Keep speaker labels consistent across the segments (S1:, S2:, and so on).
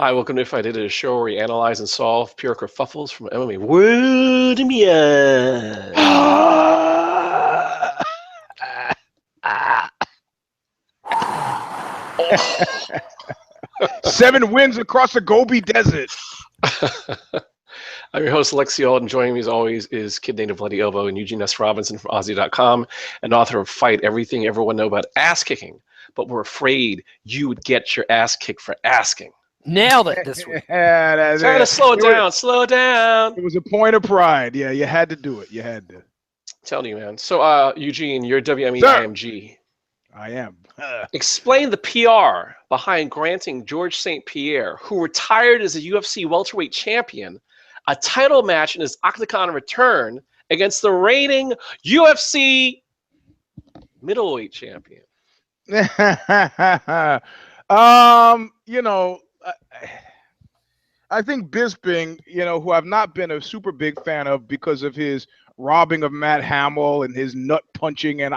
S1: Hi, welcome to If I Did It, a show where we analyze and solve pure kerfuffles from MMA world media.
S2: 7 wins across the Gobi Desert.
S1: I'm your host, Alexi Old, and joining me as always is Kid Native Bloody Elbow and EUGENE'S Robinson from Aussie.com, and author of Fight Everything Everyone Know About Ass Kicking, but we're afraid you would get your ass kicked for asking.
S3: Nailed it this week.
S2: Yeah,
S1: Try to slow it down, slow down.
S2: It was a point of pride. Yeah, you had to do it. You had to.
S1: Telling you, man. So, Eugene, you're WME-IMG.
S2: I am.
S1: Explain the PR behind granting George St. Pierre, who retired as a UFC welterweight champion, a title match in his Octagon return against the reigning UFC middleweight champion.
S2: You know, I think Bisping, who I've not been a super big fan of because of his robbing of Matt Hamill and his nut punching and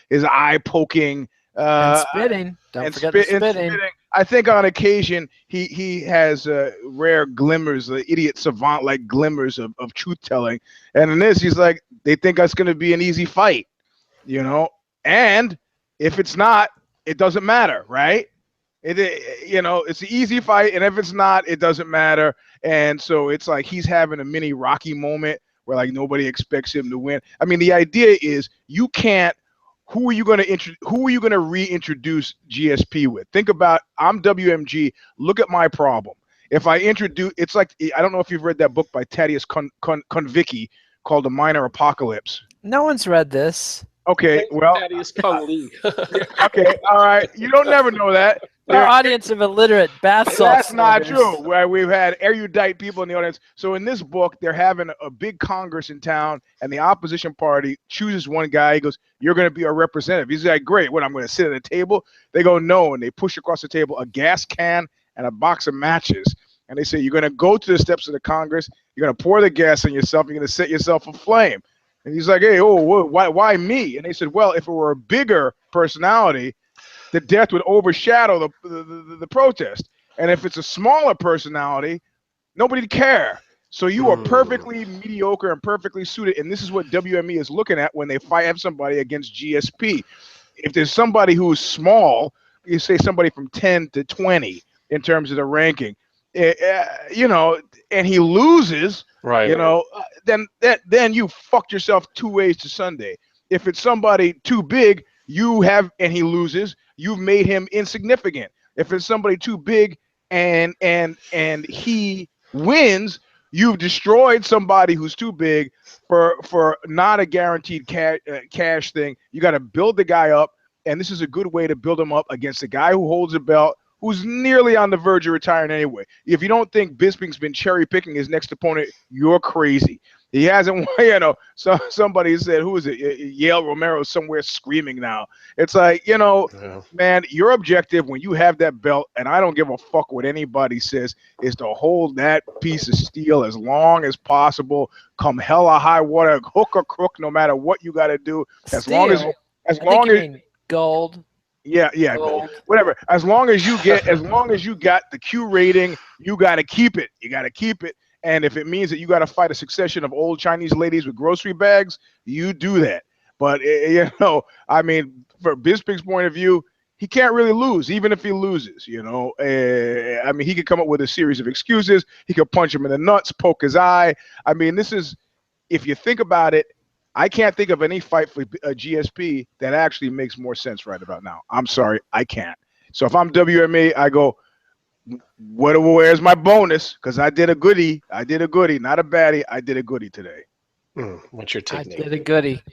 S2: his eye poking.
S3: And spitting. Don't forget the spitting.
S2: I think on occasion he has rare glimmers, idiot savant like glimmers of truth telling. And in this, he's like, they think that's going to be an easy fight, And if it's not, it doesn't matter, right? It's an easy fight, and if it's not, it doesn't matter. And so it's like he's having a mini Rocky moment where like nobody expects him to win. I mean, the idea is you can't. Who are you going to reintroduce GSP with? Think about, I'm WMG. Look at my problem. If I introduce, it's like, I don't know if you've read that book by Thaddeus Konvicki called The Minor Apocalypse.
S3: No one's read this.
S2: Okay, well,
S1: Thaddeus Kung
S2: okay, all right. You don't never know that.
S3: Our audience of illiterate bath salts.
S2: That's not true. Where we've had erudite people in the audience. So in this book, they're having a big Congress in town, and the opposition party chooses one guy. He goes, "You're going to be our representative." He's like, "Great. What? I'm going to sit at a table?" They go, "No," and they push across the table a gas can and a box of matches, and they say, "You're going to go to the steps of the Congress. You're going to pour the gas on yourself. You're going to set yourself aflame." And he's like, "Hey, why me?" And they said, "Well, if it were a bigger personality, the death would overshadow the protest. And if it's a smaller personality, nobody'd care. So you are perfectly mediocre and perfectly suited." And this is what WME is looking at when they have somebody against GSP. If there's somebody who's small, you say somebody from 10 to 20 in terms of the ranking, and he loses,
S1: right?
S2: Then you fucked yourself 2 ways to Sunday. If it's somebody too big, and he loses, you've made him insignificant. If it's somebody too big and he wins, you've destroyed somebody who's too big for not a guaranteed cash thing. You got to build the guy up, and this is a good way to build him up against a guy who holds a belt, who's nearly on the verge of retiring anyway. If you don't think Bisping's been cherry picking his next opponent, you're crazy. He hasn't, So somebody said, who is it? Yale Romero somewhere screaming now. It's like, man, your objective when you have that belt, and I don't give a fuck what anybody says, is to hold that piece of steel as long as possible. Come hell or high water, hook or crook, no matter what you got to do. As long as
S3: gold.
S2: Yeah, gold. Whatever. As long as you got the Q rating, you got to keep it. You got to keep it. And if it means that you got to fight a succession of old Chinese ladies with grocery bags, you do that. But, I mean, for Bisping's point of view, he can't really lose, even if he loses, I mean, he could come up with a series of excuses. He could punch him in the nuts, poke his eye. I mean, this is, if you think about it, I can't think of any fight for a GSP that actually makes more sense right about now. I'm sorry, I can't. So if I'm WMA, I go, where's my bonus? Because I did a goodie. Not a baddie. I did a goodie today.
S1: What's your technique?
S3: I did a goodie.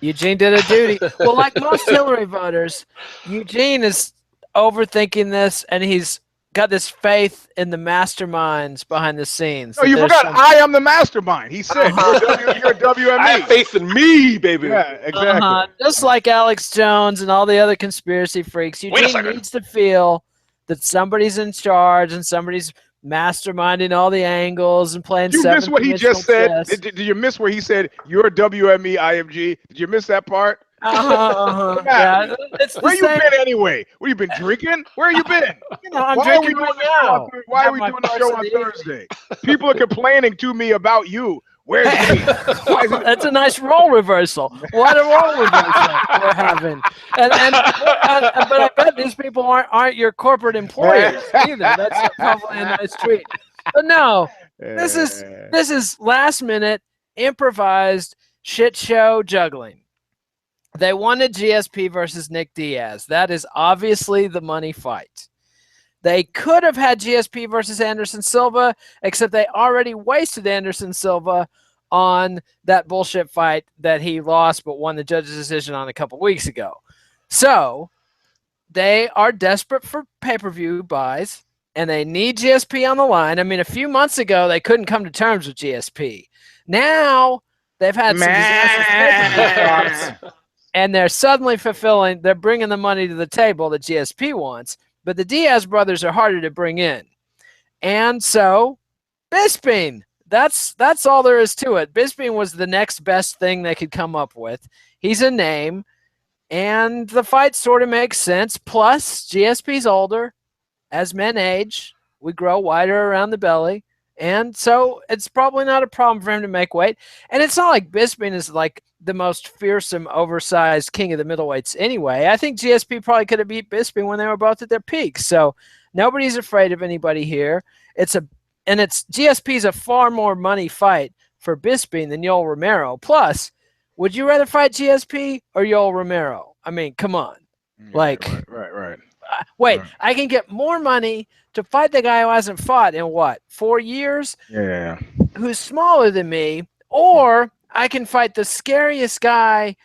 S3: Eugene did a duty. Well, like most Hillary voters, Eugene is overthinking this, and he's got this faith in the masterminds behind the scenes.
S2: No, you forgot. I am the mastermind. He said, you're WME.
S1: I have faith in me, baby.
S2: Yeah, exactly.
S3: Just like Alex Jones and all the other conspiracy freaks, Eugene needs to feel that somebody's in charge and somebody's masterminding all the angles and playing.
S2: Did you miss what he just said? Did you miss where he said you're WME-IMG? Did you miss that part?
S3: Yeah, it's
S2: Where
S3: the
S2: you
S3: same.
S2: been anyway? Where you been drinking? Where you been?
S3: You know, I'm
S2: Why are we
S3: drinking
S2: doing
S3: right
S2: the show
S3: now.
S2: on Why are we doing the show on Thursday? People are complaining to me about you. Where's Nate?
S3: That's a nice role reversal. What a role reversal we're having. But I bet these people aren't your corporate employers either. That's probably a nice treat. But no, this is last minute improvised shit show juggling. They wanted GSP versus Nick Diaz. That is obviously the money fight. They could have had GSP versus Anderson Silva, except they already wasted Anderson Silva on that bullshit fight that he lost but won the judge's decision on a couple weeks ago. So they are desperate for pay-per-view buys, and they need GSP on the line. I mean, a few months ago, they couldn't come to terms with GSP. Now they've had some disastrous pay-per-view drops, and they're suddenly fulfilling, they're bringing the money to the table that GSP wants. But the Diaz brothers are harder to bring in. And so, Bisping, that's all there is to it. Bisping was the next best thing they could come up with. He's a name, and the fight sort of makes sense. Plus, GSP's older. As men age, we grow wider around the belly. And so it's probably not a problem for him to make weight. And it's not like Bisping is like the most fearsome, oversized king of the middleweights anyway. I think GSP probably could have beat Bisping when they were both at their peak. So nobody's afraid of anybody here. GSP's a far more money fight for Bisping than Yoel Romero. Plus, would you rather fight GSP or Yoel Romero? I mean, come on.
S2: Right.
S3: Wait, I can get more money to fight the guy who hasn't fought in what, 4 years?
S2: Yeah.
S3: Who's smaller than me, or I can fight the scariest guy,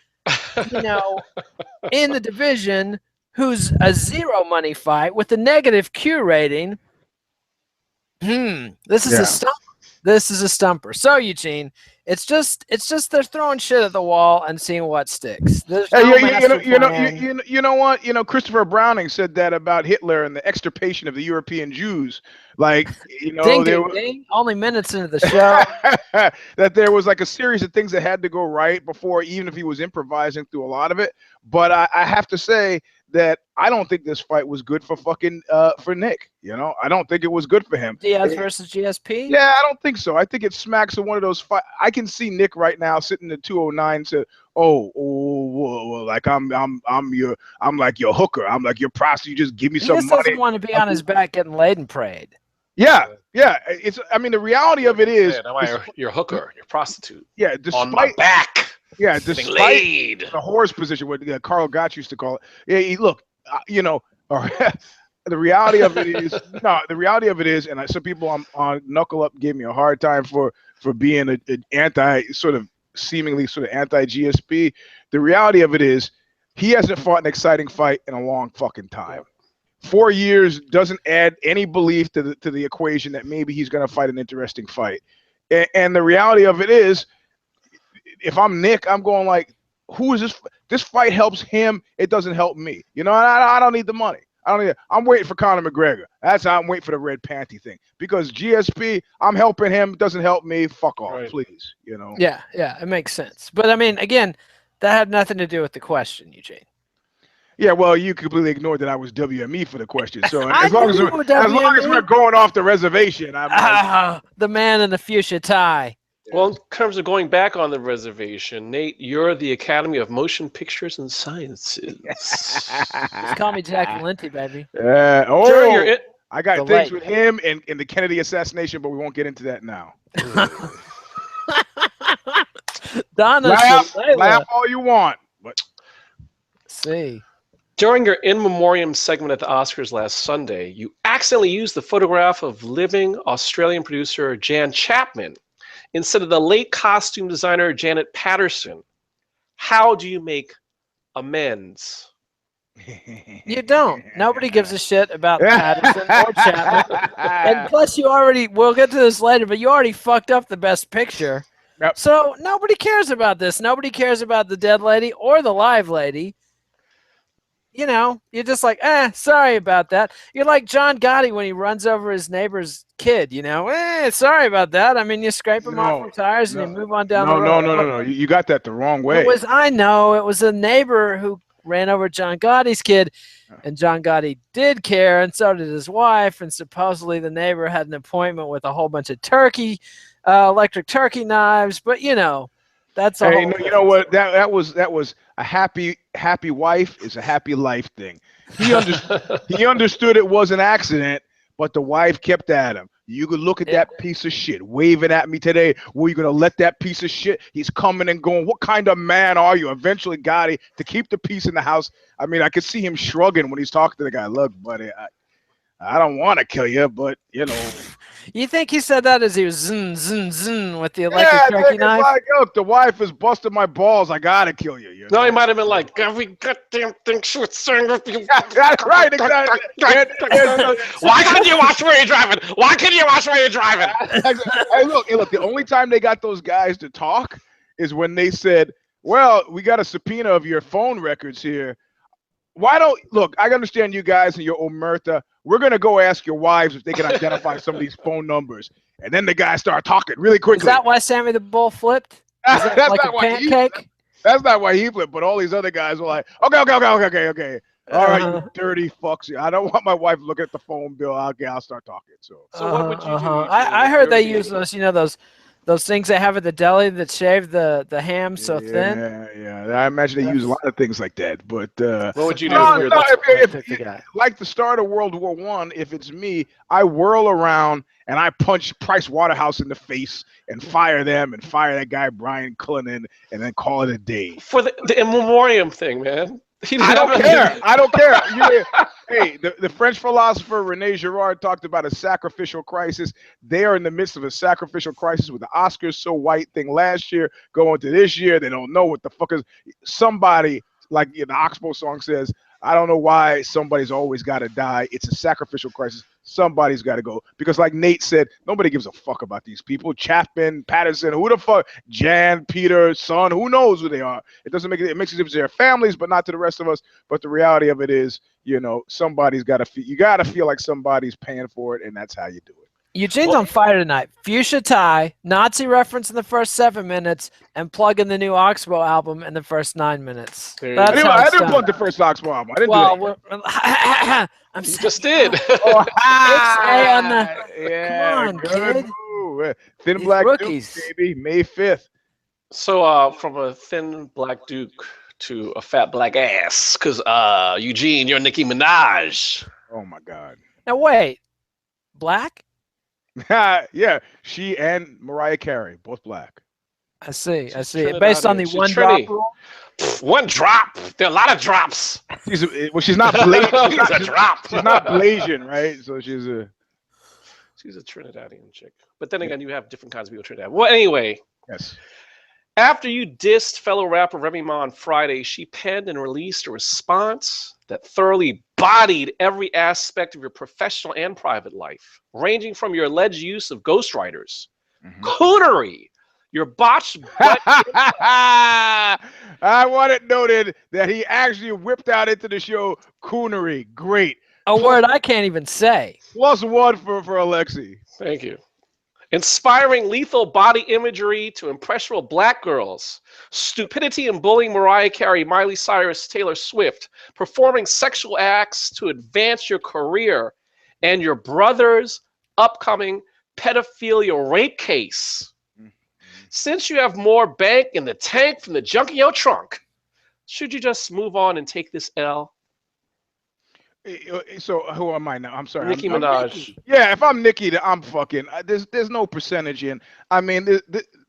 S3: in the division who's a zero money fight with a negative Q rating. This is a stumper. This is a stumper. So, Eugene, it's just they're throwing shit at the wall and seeing what sticks. There's no
S2: you know what? Christopher Browning said that about Hitler and the extirpation of the European Jews. Like,
S3: ding. Only minutes into the show.
S2: That there was like a series of things that had to go right before, even if he was improvising through a lot of it. But I have to say that I don't think this fight was good for for Nick. I don't think it was good for him.
S3: Diaz versus GSP?
S2: Yeah, I don't think so. I think it smacks of one of those fights. I can see Nick right now sitting at 209 to, like I'm like your hooker. I'm like your prostitute. You just give me some money.
S3: He just doesn't want to be on his back getting laid and prayed.
S2: Yeah. The reality of it is,
S1: your hooker, your prostitute.
S2: Yeah, despite
S1: on my back.
S2: Yeah, despite the horse position, what Carl Gotch used to call it. Yeah, look, the reality of it is, and some people on Knuckle Up gave me a hard time for being an seemingly anti-GSP. The reality of it is, he hasn't fought an exciting fight in a long fucking time. 4 years doesn't add any belief to the equation that maybe he's going to fight an interesting fight. And the reality of it is, if I'm Nick, I'm going like, who is this? This fight helps him. It doesn't help me. I don't need the money. I'm waiting for Conor McGregor. That's how I'm waiting for the red panty thing. Because GSP, I'm helping him. It doesn't help me. Fuck off, please.
S3: Yeah, it makes sense. But I mean, again, that had nothing to do with the question, Eugene.
S2: Yeah, well, you completely ignored that I was WME for the question. So as long as we're going off the reservation, I'm
S3: the man in the fuchsia tie.
S1: Well, in terms of going back on the reservation, Nate, you're the Academy of Motion Pictures and Sciences.
S3: Just call me Jack Valenti, baby.
S2: I got things with him and the Kennedy assassination, but we won't get into that now.
S3: Donna,
S2: laugh all you want. But
S3: see.
S1: During your in memoriam segment at the Oscars last Sunday, you accidentally used the photograph of living Australian producer Jan Chapman instead of the late costume designer Janet Patterson. How do you make amends?
S3: You don't. Nobody gives a shit about Patterson or Chapman. And plus, we'll get to this later, but you already fucked up the best picture.
S2: Yep.
S3: So nobody cares about this. Nobody cares about the dead lady or the live lady. you know, you're just like, sorry about that. You're like John Gotti when he runs over his neighbor's kid, you know, sorry about that. I mean, you scrape him off your tires and you move on down the road.
S2: No. You got that the wrong way.
S3: I know it was a neighbor who ran over John Gotti's kid, and John Gotti did care, and so did his wife, and supposedly the neighbor had an appointment with a whole bunch of electric turkey knives, but you know, that's all.
S2: Hey, you know what? That was a happy wife is a happy life thing. He understood it was an accident, but the wife kept at him. You could look at that piece of shit waving at me today. Were you gonna let that piece of shit? He's coming and going. What kind of man are you? Eventually got it to keep the peace in the house. I mean, I could see him shrugging when he's talking to the guy. Look, buddy, I don't want to kill you, but you know.
S3: You think he said that as he was zin with the electric turkey knife?
S2: Like, look, the wife is busting my balls. I gotta kill you. You know?
S1: No, he might have been like, every goddamn thing she was saying with you.
S2: That's right, exactly.
S1: Why couldn't you watch where you're driving? Why couldn't you watch where you're driving?
S2: Hey, look, the only time they got those guys to talk is when they said, well, we got a subpoena of your phone records here. Why don't look? I understand you guys and your omerta. We're gonna go ask your wives if they can identify some of these phone numbers, and then the guys start talking really quickly.
S3: Is that why Sammy the Bull flipped?
S2: That's
S3: like
S2: not
S3: a
S2: why
S3: pancake?
S2: That's not why he flipped. But all these other guys were like, okay. All right, you dirty fucks. I don't want my wife looking at the phone bill. I'll start talking. So
S1: what would you do?
S3: I heard they use those, you know, those things they have at the deli that shave the ham so thin.
S2: Yeah. I imagine they use a lot of things like that. But
S1: what would you do?
S2: If like the start of World War I, if it's me, I whirl around and I punch Pricewaterhouse in the face and fire them and fire that guy Brian Cullinan and then call it a day.
S1: For the in memoriam thing, man.
S2: I don't care. Hey, the French philosopher Rene Girard talked about a sacrificial crisis. They are in the midst of a sacrificial crisis with the Oscars so white thing last year going to this year. They don't know what the fuck is somebody, like the Oxbow song says, I don't know why somebody's always got to die. It's a sacrificial crisis. Somebody's got to go. Because like Nate said, nobody gives a fuck about these people. Chapman, Patterson, who the fuck? Jan, Peter, Son, who knows who they are? It doesn't make it makes a difference to their families, but not to the rest of us. But the reality of it is, you know, somebody's got to feel, you got to feel like somebody's paying for it, and that's how you do it.
S3: Eugene's on fire tonight. Fuchsia tie, Nazi reference in the first 7 minutes, and plug in the new Oxbow album in the first 9 minutes.
S2: I didn't plug the first Oxbow album. I didn't do that.
S3: I'm
S1: you just did.
S3: On the, come on, kid.
S2: Ooh, Thin Black
S3: rookies.
S2: Duke, baby, May 5th.
S1: So from a thin black duke to a fat black ass, because Eugene, you're Nicki Minaj.
S2: Oh my God.
S3: Now wait, black?
S2: Yeah, she and Mariah Carey, both black.
S3: I see. Based on the one drop rule?
S1: One drop. There are a lot of drops.
S2: She's not Blasian.
S1: She's a drop.
S2: She's not Blasian, right? So she's a
S1: Trinidadian chick. But then again, you have different kinds of people in Trinidad. Well, anyway.
S2: Yes.
S1: After you dissed fellow rapper Remy Ma on Friday, she penned and released a response that thoroughly bodied every aspect of your professional and private life, ranging from your alleged use of ghostwriters, coonery, your botched butt.
S2: I want it noted that he actually whipped out into the show coonery. Great.
S3: A word I can't even say.
S2: +1 for Alexi.
S1: Thank you. Inspiring lethal body imagery to impressionable black girls, stupidity and bullying Mariah Carey, Miley Cyrus, Taylor Swift, performing sexual acts to advance your career, and your brother's upcoming pedophilia rape case. Since you have more bank in the tank from the junk in your trunk, should you just move on and take this L?
S2: So who am I now? I'm sorry.
S1: Nicki Minaj.
S2: Yeah, if I'm Nicki, I'm fucking. There's no percentage in. I mean,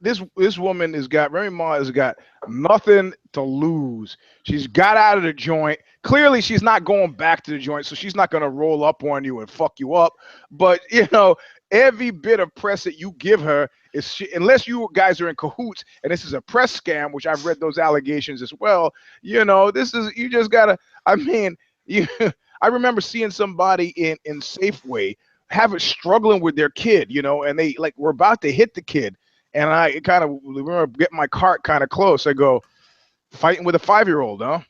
S2: this woman Remy Ma has got nothing to lose. She's got out of the joint. Clearly, she's not going back to the joint, so she's not gonna roll up on you and fuck you up. But you know, every bit of press that you give her is unless you guys are in cahoots and this is a press scam, which I've read those allegations as well. You know, you just gotta. I mean, I remember seeing somebody in Safeway struggling with their kid, you know, and they were about to hit the kid. And I kind of remember getting my cart kind of close. I go, fighting with a 5-year-old, huh?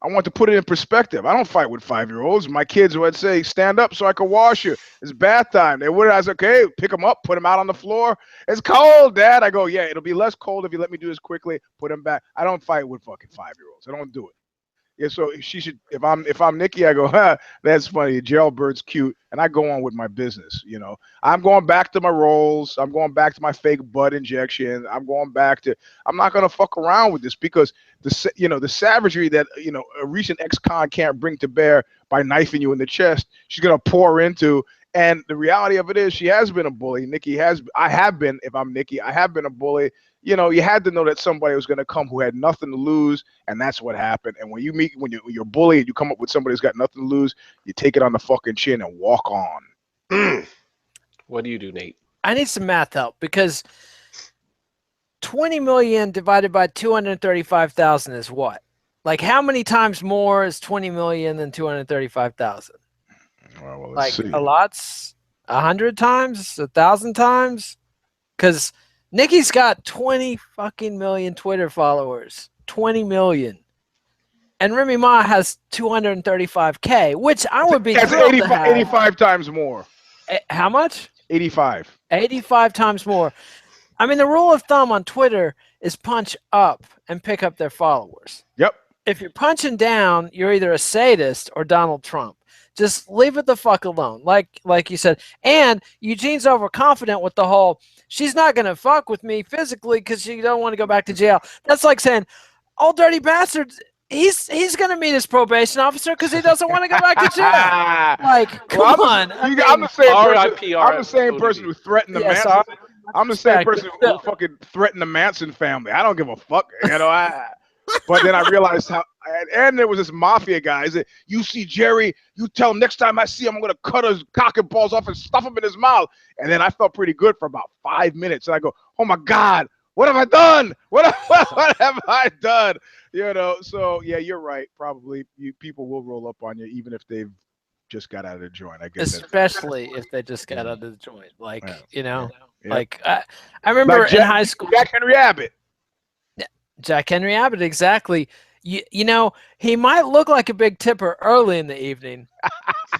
S2: I want to put it in perspective. I don't fight with 5-year-olds. My kids would say, stand up so I can wash you. It's bath time. They would. I said, okay, pick them up, put them out on the floor. It's cold, Dad. I go, yeah, it'll be less cold if you let me do this quickly. Put them back. I don't fight with fucking 5-year-olds. I don't do it. Yeah, so she should. If I'm Nicki, I go, that's funny. Jailbird's cute, and I go on with my business. You know, I'm going back to my roles. I'm going back to my fake butt injection. I'm going back to. I'm not gonna fuck around with this because the savagery that a recent ex-con can't bring to bear by knifing you in the chest, she's gonna pour into. And the reality of it is, she has been a bully. Nicki has. I have been. If I'm Nicki, I have been a bully. You had to know that somebody was going to come who had nothing to lose, and that's what happened. And when you're bullied, and you come up with somebody who's got nothing to lose, you take it on the fucking chin and walk on.
S1: What do you do, Nate?
S3: I need some math help because 20 million divided by 235,000 is what? Like, how many times more is 20 million than 235,000?
S2: Well,
S3: like
S2: see.
S3: A lot's 100 times, 1,000 times, because Nicki's got 20 fucking million Twitter followers. 20 million. And Remy Ma has 235K, which I would be thrilled to have.
S2: 85 times more.
S3: How much?
S2: 85.
S3: 85 times more. I mean, the rule of thumb on Twitter is punch up and pick up their followers.
S2: Yep.
S3: If you're punching down, you're either a sadist or Donald Trump. Just leave it the fuck alone, like you said. And Eugene's overconfident with the whole, she's not going to fuck with me physically because she don't want to go back to jail. That's like saying, old dirty bastard, he's going to meet his probation officer because he doesn't want to go back to jail. Like, come on.
S2: I'm the same person who threatened the Manson. I'm the same person who fucking threatened the Manson family. I don't give a fuck. But then I realized how, and there was this mafia guy. He said, you see Jerry, you tell him next time I see him, I'm going to cut his cock and balls off and stuff him in his mouth. And then I felt pretty good for about 5 minutes. And I go, oh my God, what have I done? What have I done? So yeah, you're right. Probably people will roll up on you, even if they've just got out of the joint. I guess.
S3: Especially if they just got out of the joint. Like,
S2: Yeah.
S3: like I remember in high school.
S2: Jack Henry Abbott.
S3: Jack Henry Abbott, exactly. He might look like a big tipper early in the evening,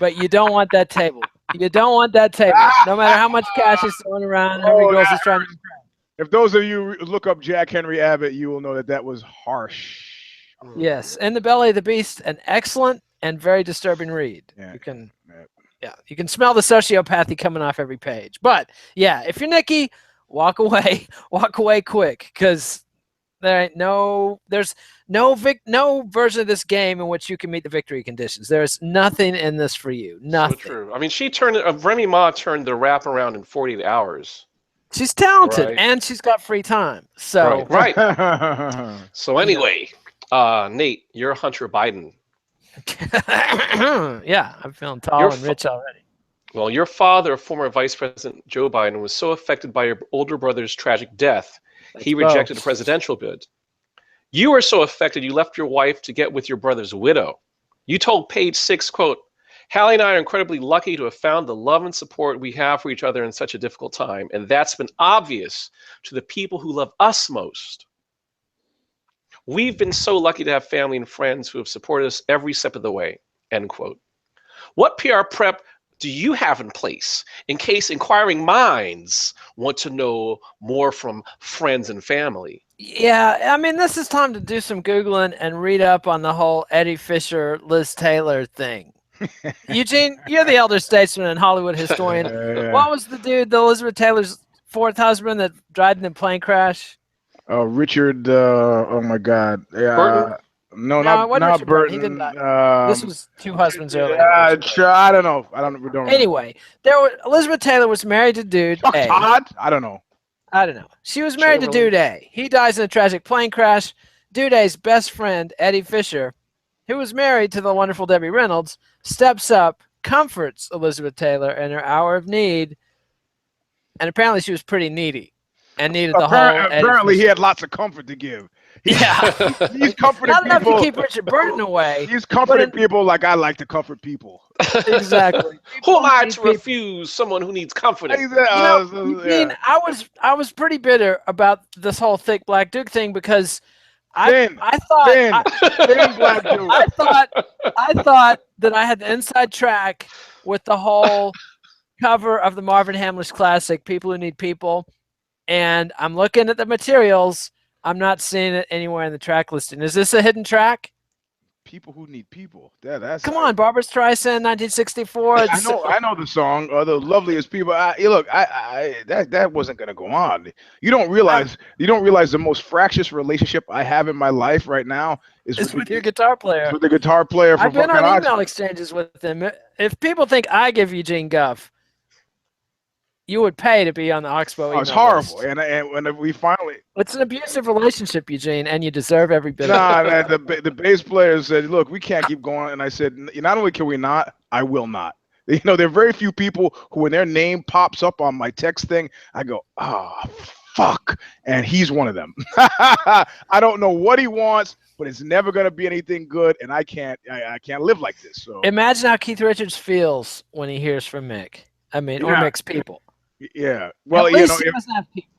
S3: but you don't want that table. You don't want that table. No matter how much cash is thrown around, how many girls is trying to.
S2: If those of you look up Jack Henry Abbott, you will know that was harsh.
S3: Yes, In the Belly of the Beast, an excellent and very disturbing read.
S2: Yeah.
S3: You can smell the sociopathy coming off every page. But yeah, if you're Nicki, walk away quick, because there's no version of this game in which you can meet the victory conditions. There's nothing in this for you. Nothing.
S1: So true. I mean, Remy Ma turned the rap around in 48 hours.
S3: She's talented, and she's got free time. So
S1: right. So anyway, Nate, you're Hunter Biden.
S3: Yeah, I'm feeling tall and rich already.
S1: Well, your father, former Vice President Joe Biden, was so affected by your older brother's tragic death, he rejected the presidential bid. You were so affected, you left your wife to get with your brother's widow. You told Page 6, quote, Hallie and I are incredibly lucky to have found the love and support we have for each other in such a difficult time, and that's been obvious to the people who love us most. We've been so lucky to have family and friends who have supported us every step of the way, end quote. What PR prep do you have in place in case inquiring minds want to know more from friends and family?
S3: Yeah, I mean, this is time to do some Googling and read up on the whole Eddie Fisher, Liz Taylor thing. Eugene, you're the elder statesman and Hollywood historian. What was the dude, the Elizabeth Taylor's fourth husband that died in a plane crash?
S2: Richard, oh my God.
S3: Burton?
S2: No, not Burton.
S3: He didn't die. This was two husbands earlier.
S2: I don't know.
S3: Anyway, Elizabeth Taylor was married to dude A.
S2: Todd? I don't know.
S3: She was married to dude A. He dies in a tragic plane crash. Dude A's best friend, Eddie Fisher, who was married to the wonderful Debbie Reynolds, steps up, comforts Elizabeth Taylor in her hour of need, and apparently she was pretty needy and needed the whole.
S2: Apparently, he had lots of comfort to give.
S3: Yeah,
S2: he's comforting
S3: not enough
S2: people.
S3: to keep Richard Burton away.
S2: He's comforting people like I like to comfort people.
S3: Exactly.
S1: Who am I to refuse someone who needs comforting?
S3: I was pretty bitter about this whole thick black dude thing because
S2: Thin black dude.
S3: I thought that I had the inside track with the whole cover of the Marvin Hamlish Classic, People Who Need People, and I'm looking at the materials. I'm not seeing it anywhere in the track listing. Is this a hidden track?
S2: People Who Need People. That's
S3: Come on, Barbra Streisand, 1964.
S2: I know the song. The Loveliest People. Look, that wasn't gonna go on. You don't realize the most fractious relationship I have in my life right now is
S3: with your guitar player.
S2: With the guitar player from
S3: I've been on email exchanges with him. If people think I give Eugene guff, you would pay to be on the Oxbow email
S2: it's horrible.
S3: list.
S2: And when we finally...
S3: It's an abusive relationship, Eugene, and you deserve every bit
S2: of
S3: it.
S2: Man, the bass player said, look, we can't keep going. And I said, not only can we not, I will not. You know, there are very few people who, when their name pops up on my text thing, I go, fuck. And he's one of them. I don't know what he wants, but it's never going to be anything good. And I can't live like this. So
S3: imagine how Keith Richards feels when he hears from Mick. I mean, or Mick's people.
S2: Yeah. Well,
S3: at least he doesn't have people.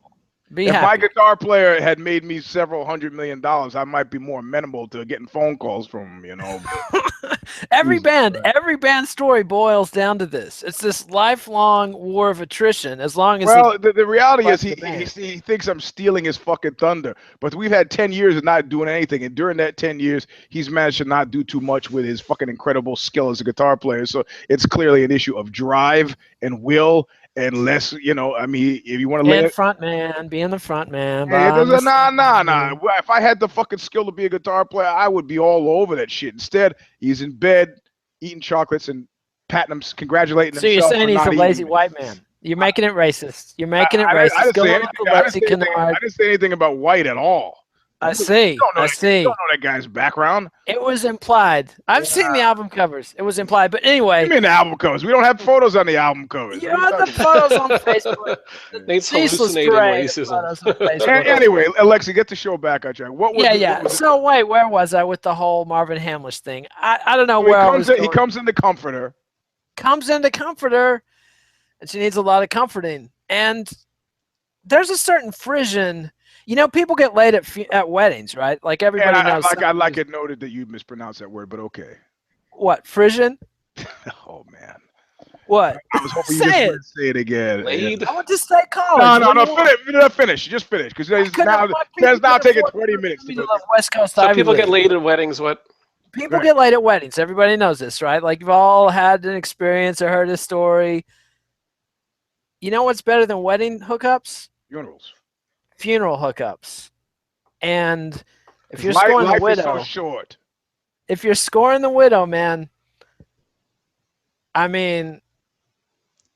S3: If
S2: my guitar player had made me several $100 million, I might be more amenable to getting phone calls from him, you know.
S3: every band story boils down to this. It's this lifelong war of attrition. As long as
S2: the reality is he thinks I'm stealing his fucking thunder. But we've had 10 years of not doing anything, and during that 10 years, he's managed to not do too much with his fucking incredible skill as a guitar player. So it's clearly an issue of drive and will. Unless, you know, I mean, if you want to
S3: being the front man.
S2: Nah. If I had the fucking skill to be a guitar player, I would be all over that shit. Instead, he's in bed eating chocolates and patting him, congratulating himself.
S3: So you're saying he's a lazy white man? You're making it racist. You're making it racist.
S2: I didn't say anything about white at all.
S3: I see.
S2: You don't know that guy's background.
S3: It was implied. I've seen the album covers. It was implied. But anyway.
S2: You mean the album covers? We don't have photos on the album covers.
S3: You have the photos on Facebook.
S1: Nate's hallucinating racism.
S2: Anyway, Alexi, get the show back on track.
S3: So wait, where was I with the whole Marvin Hamlish thing? I don't know where I was going.
S2: He comes into Comforter.
S3: And she needs a lot of comforting. And there's a certain frisson. You know, people get laid at weddings, right? Like everybody knows.
S2: I like it noted that you mispronounced that word, but okay.
S3: What, frisson?
S2: Oh man.
S3: What?
S2: I was hoping you just say it again.
S3: Laid? I want to say college.
S2: No. Finish. Just finish, because it's now taking 20 minutes.
S3: West Coast
S1: so people get laid at weddings. What?
S3: People get laid at weddings. Everybody knows this, right? Like you've all had an experience or heard a story. You know what's better than wedding hookups? Funeral hookups. And if you're scoring the widow,
S2: is so short.
S3: If you're scoring the widow, man, I mean,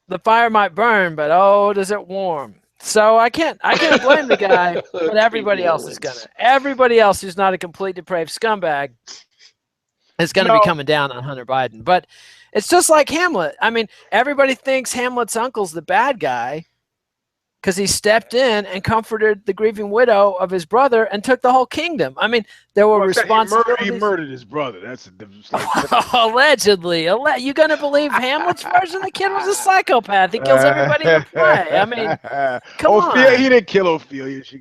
S3: the fire might burn, but oh, does it warm? So I can't blame the guy, but everybody else is gonna. Everybody else who's not a complete depraved scumbag is gonna be coming down on Hunter Biden. But it's just like Hamlet. I mean, everybody thinks Hamlet's uncle's the bad guy, because he stepped in and comforted the grieving widow of his brother and took the whole kingdom. I mean, there were responsibilities.
S2: He murdered his brother. That's a difference.
S3: Allegedly. You going to believe Hamlet's version? The kid was a psychopath. He kills everybody in the play. I mean, come on.
S2: He didn't kill Ophelia. He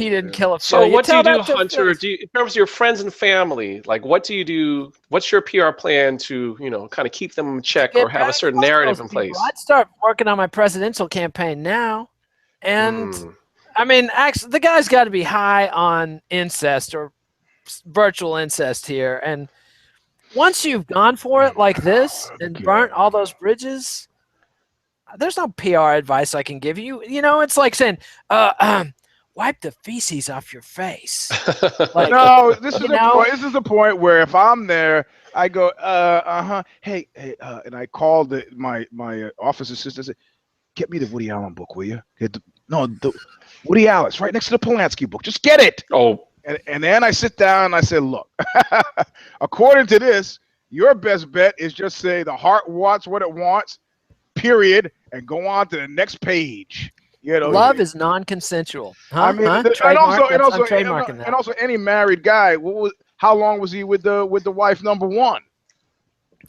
S3: didn't kill Ophelia.
S1: So what do you do, Hunter? In terms of your friends and family, like what do you do? What's your PR plan to, kind of keep them in check or have a certain narrative in place?
S3: I'd start working on my presidential campaign now. And I mean, actually, the guy's got to be high on incest or virtual incest here. And once you've gone for it like this and burnt all those bridges, there's no PR advice I can give you. It's like saying, wipe the feces off your face. Like,
S2: no, this is the point where if I'm there, I go, hey, and I call my office assistant. Get me the Woody Allen book, will you? The Woody Allen, right next to the Polanski book. Just get it.
S1: Oh.
S2: And then I sit down and I say, look, according to this, your best bet is just say the heart wants what it wants, period, and go on to the next page.
S3: Love is non-consensual. Huh?
S2: I mean, and also any married guy. How long was he with the wife number one?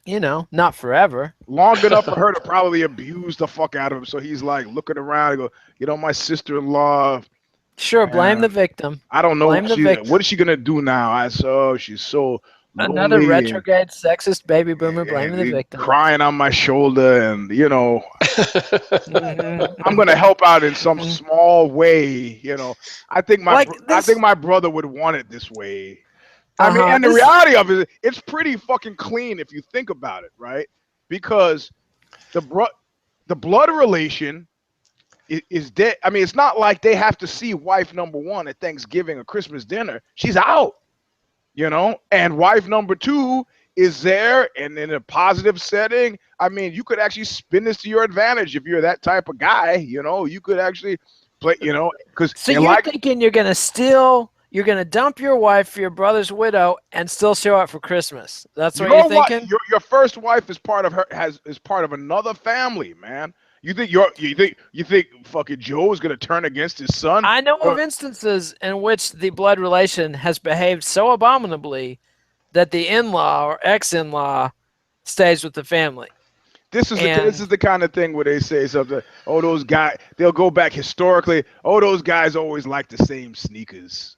S3: Not forever.
S2: Long enough for her to probably abuse the fuck out of him. So he's like looking around and go, my sister-in-law
S3: Sure, blame the victim.
S2: I don't know
S3: Blame the victim.
S2: what is she gonna do now. I saw she's so
S3: Another
S2: lonely
S3: retrograde sexist baby boomer blaming the victim.
S2: crying on my shoulder, and you know,
S3: Mhm.
S2: I'm gonna help out in some small way. You know, I think my brother would want it this way. I mean, and the reality of it, it's pretty fucking clean if you think about it, right? Because the blood relation is dead. I mean, it's not like they have to see wife number one at Thanksgiving or Christmas dinner. She's out, you know, and wife number two is there and in a positive setting. I mean, you could actually spin this to your advantage if you're that type of guy, you know. You could actually play, you know, because
S3: so you're thinking you're gonna dump your wife for your brother's widow and still show up for Christmas. That's what you're thinking.
S2: Your first wife is part of is part of another family, man. You think fucking Joe is gonna turn against his son?
S3: I know of instances in which the blood relation has behaved so abominably that the in-law or ex-in-law stays with the family.
S2: This is the kind of thing where they say something. Oh, those guys. They'll go back historically. Oh, those guys always like the same sneakers.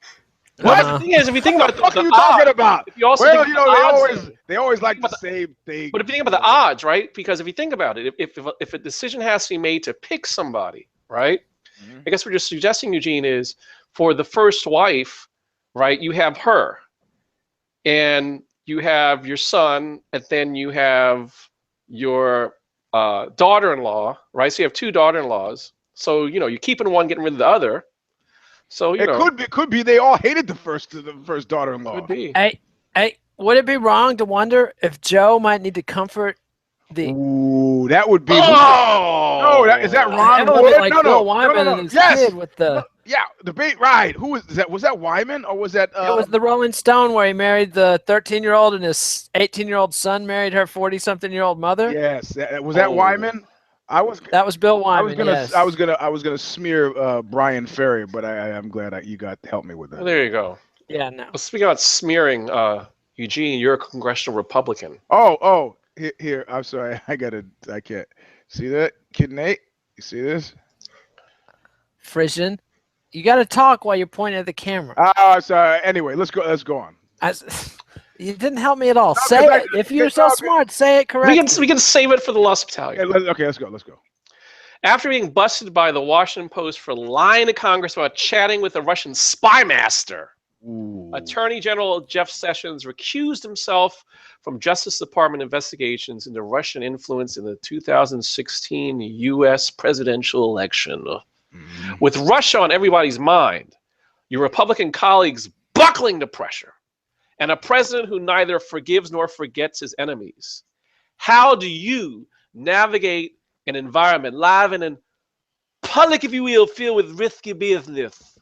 S1: What? The thing is, if you think about
S2: what are you talking about?
S1: If you also
S2: they always like the same thing.
S1: But if you think about the odds, right? Because if you think about it, if a decision has to be made to pick somebody, right? Mm-hmm. I guess what you're suggesting, Eugene, is for the first wife, right? You have her, and you have your son, and then you have your daughter-in-law, right? So you have two daughter-in-laws. So you know you're keeping one, getting rid of the other. So
S2: it could be they all hated the first daughter-in-law.
S1: Could be.
S3: Hey, would it be wrong to wonder if Joe might need to comfort the?
S2: Ooh, that would be.
S1: Oh,
S2: no, is that Ron
S3: Wood?
S2: Wood?
S3: Like
S2: No.
S3: Wyman and his kid with the.
S2: Yeah, debate. Right. Who was that? Was that Wyman or was that?
S3: It was the Rolling Stone where he married the 13-year-old and his 18-year-old son married her 40-something-year-old mother.
S2: Yes, was that Wyman?
S3: That was Bill Wyman.
S2: I was gonna smear Brian Ferry, but I'm glad you got to help me with that.
S1: Well, there you go.
S3: Yeah, no.
S1: Well, speaking about smearing, Eugene, you're a congressional Republican.
S2: Oh, here. I'm sorry. I can't see that. Kid Nate, you see this?
S3: Frisian, you got to talk while you're pointing at the camera.
S2: Oh, sorry. Anyway, let's go on.
S3: You didn't help me at all. Say it. If you're so smart, say it correctly.
S1: We can save it for the Lost Battalion.
S2: Okay, let's go.
S1: After being busted by the Washington Post for lying to Congress about chatting with a Russian spy master, Attorney General Jeff Sessions recused himself from Justice Department investigations into Russian influence in the 2016 U.S. presidential election. With Russia on everybody's mind, your Republican colleagues buckling to pressure, and a president who neither forgives nor forgets his enemies. How do you navigate an environment live and in public, if you will, filled with risky business?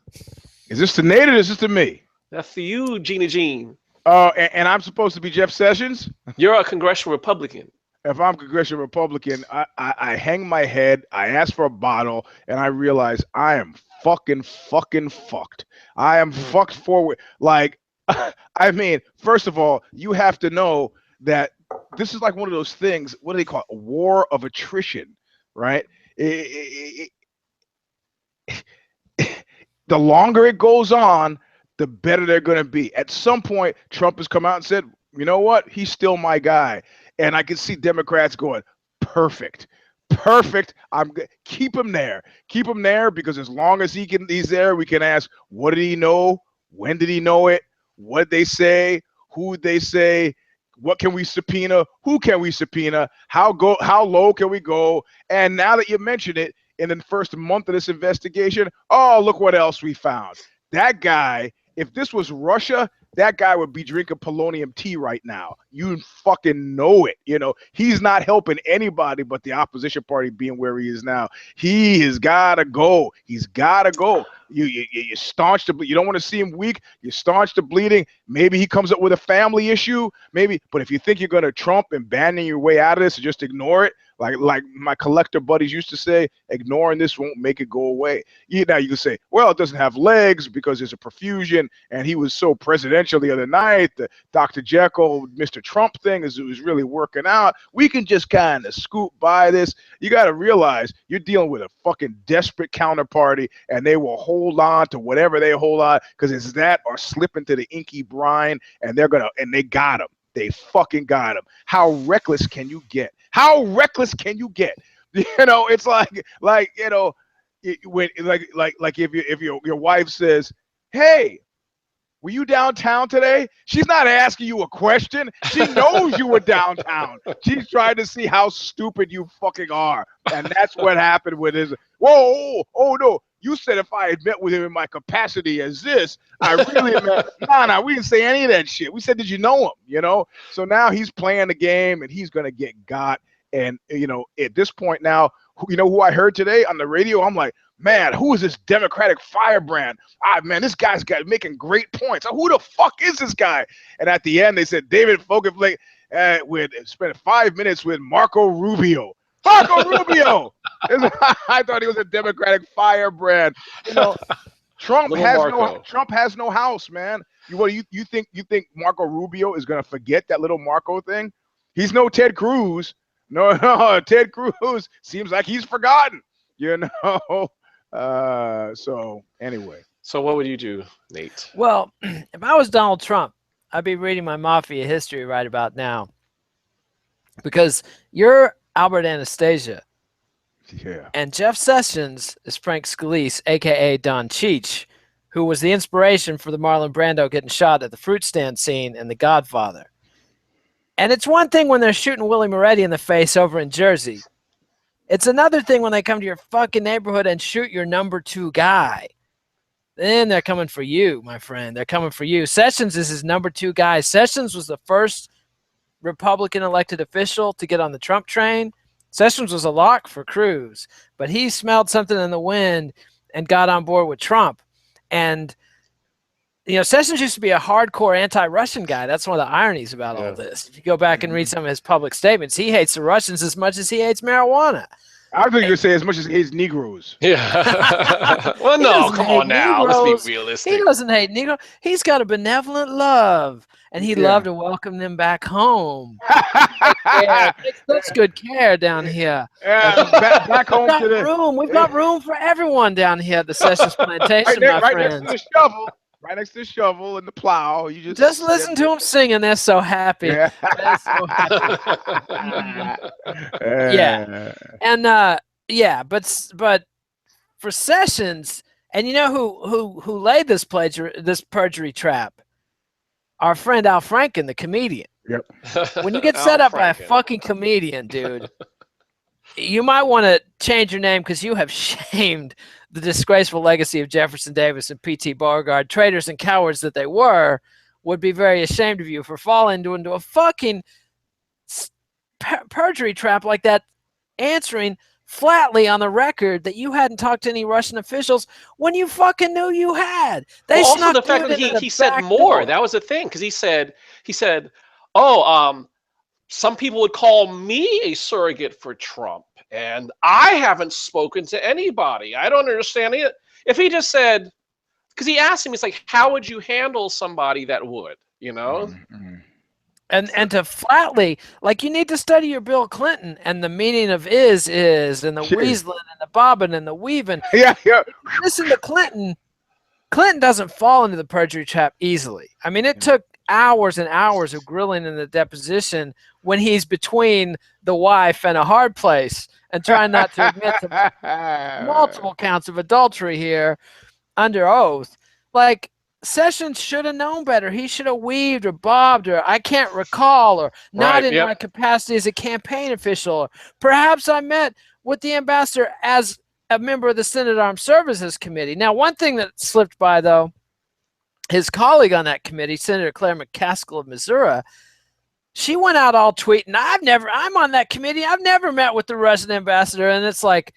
S2: Is this to Nate or is this to me?
S1: That's to you, Gene.
S2: And I'm supposed to be Jeff Sessions?
S1: You're a congressional Republican.
S2: If I'm congressional Republican, I hang my head, I ask for a bottle, and I realize I am fucking fucked. I am fucked forward. Like, I mean, first of all, you have to know that this is like one of those things, what do they call it? A war of attrition, right? The longer it goes on, the better they're going to be. At some point, Trump has come out and said, you know what? He's still my guy. And I can see Democrats going, perfect. Keep him there. Because as long as he's there, we can ask, what did he know? When did he know it? What they say? Who they say? What can we subpoena? Who can we subpoena? How low can we go? And now that you mentioned it, in the first month of this investigation, oh, look what else we found. That guy, if this was Russia, that guy would be drinking polonium tea right now. You fucking know it. You know, he's not helping anybody but the opposition party being where he is now. He has got to go. He's got to go. You staunch the bleeding. You don't want to see him weak. You staunch the bleeding. Maybe he comes up with a family issue, maybe. But if you think you're going to Trump and banding your way out of this and just ignore it, like my collector buddies used to say, ignoring this won't make it go away. Now you can say, well, it doesn't have legs because there's a perfusion, and he was so presidential the other night. The Dr. Jekyll, Mr. Trump thing was really working out. We can just kind of scoot by this. You got to realize you're dealing with a fucking desperate counterparty, and they will hold on to whatever they hold on because it's that or slip into the inky brine, and they got him. They fucking got him. How reckless can you get? How reckless can you get? You know, it's like you know, when if your wife says, "Hey, were you downtown today?" She's not asking you a question. She knows you were downtown. She's trying to see how stupid you fucking are, and that's what happened with his. Whoa! Oh no! You said if I had met with him in my capacity as this, I really meant, nah, we didn't say any of that shit. We said, did you know him? You know? So now he's playing the game and he's going to get got. And, you know, at this point now, you know who I heard today on the radio? I'm like, man, who is this Democratic firebrand? Man, this guy's making great points. Who the fuck is this guy? And at the end, they said, David Fogelflake spent 5 minutes with Marco Rubio. Marco Rubio! I thought he was a Democratic firebrand. You know, Trump has no house, man. You think Marco Rubio is gonna forget that little Marco thing? He's no Ted Cruz. No, Ted Cruz seems like he's forgotten. You know. So anyway.
S1: So what would you do, Nate?
S3: Well, if I was Donald Trump, I'd be reading my mafia history right about now. Because you're Albert Anastasia.
S2: Yeah.
S3: And Jeff Sessions is Frank Scalise, a.k.a. Don Cheech, who was the inspiration for the Marlon Brando getting shot at the fruit stand scene in The Godfather. And it's one thing when they're shooting Willie Moretti in the face over in Jersey. It's another thing when they come to your fucking neighborhood and shoot your number 2 guy. Then they're coming for you, my friend. They're coming for you. Sessions is his number 2 guy. Sessions was the first Republican elected official to get on the Trump train. Sessions was a lock for Cruz, but he smelled something in the wind and got on board with Trump. And, you know, Sessions used to be a hardcore anti-Russian guy. That's one of the ironies about all this. If you go back and read some of his public statements, he hates the Russians as much as he hates marijuana.
S2: I think you would say as much as he hates Negroes.
S1: Yeah. Well, no, come on now. Let's be realistic.
S3: He doesn't hate Negro. He's got a benevolent love, and he'd love to welcome them back home. Takes such good care down here.
S2: Back home to the
S3: room. We've got room for everyone down here at the Sessions Plantation, my friends.
S2: Next to the shovel. Right next to the shovel and the plow. You
S3: just listen to them singing. They're so happy. Yeah. They're so happy. Yeah. And but for Sessions, and you know who laid this perjury trap? Our friend Al Franken, the comedian.
S2: Yep.
S3: When you get set up by a fucking comedian, dude, you might want to change your name because you have shamed the disgraceful legacy of Jefferson Davis and P.T. Beauregard. Traitors and cowards that they were would be very ashamed of you for falling into a fucking perjury trap like that, answering flatly on the record that you hadn't talked to any Russian officials when you fucking knew you had. They
S1: also the fact that he said more. That was the thing, because he said, some people would call me a surrogate for Trump, and I haven't spoken to anybody. I don't understand it. If he just said, because he asked him, he's like, how would you handle somebody that would, you know?
S2: Mm-hmm.
S3: And to flatly, like, you need to study your Bill Clinton and the meaning of is, and the weaseling and the bobbing and the weaving.
S2: Yeah.
S3: Listen to Clinton. Clinton doesn't fall into the perjury trap easily. I mean, it took hours and hours of grilling in the deposition when he's between the wife and a hard place and trying not to admit to multiple counts of adultery here under oath. Like, Sessions should have known better. He should have weaved or bobbed or I can't recall or not in my capacity as a campaign official. Or perhaps I met with the ambassador as a member of the Senate Armed Services Committee. Now, one thing that slipped by, though, his colleague on that committee, Senator Claire McCaskill of Missouri, she went out all tweeting, I'm on that committee. I've never met with the Russian ambassador. And it's like,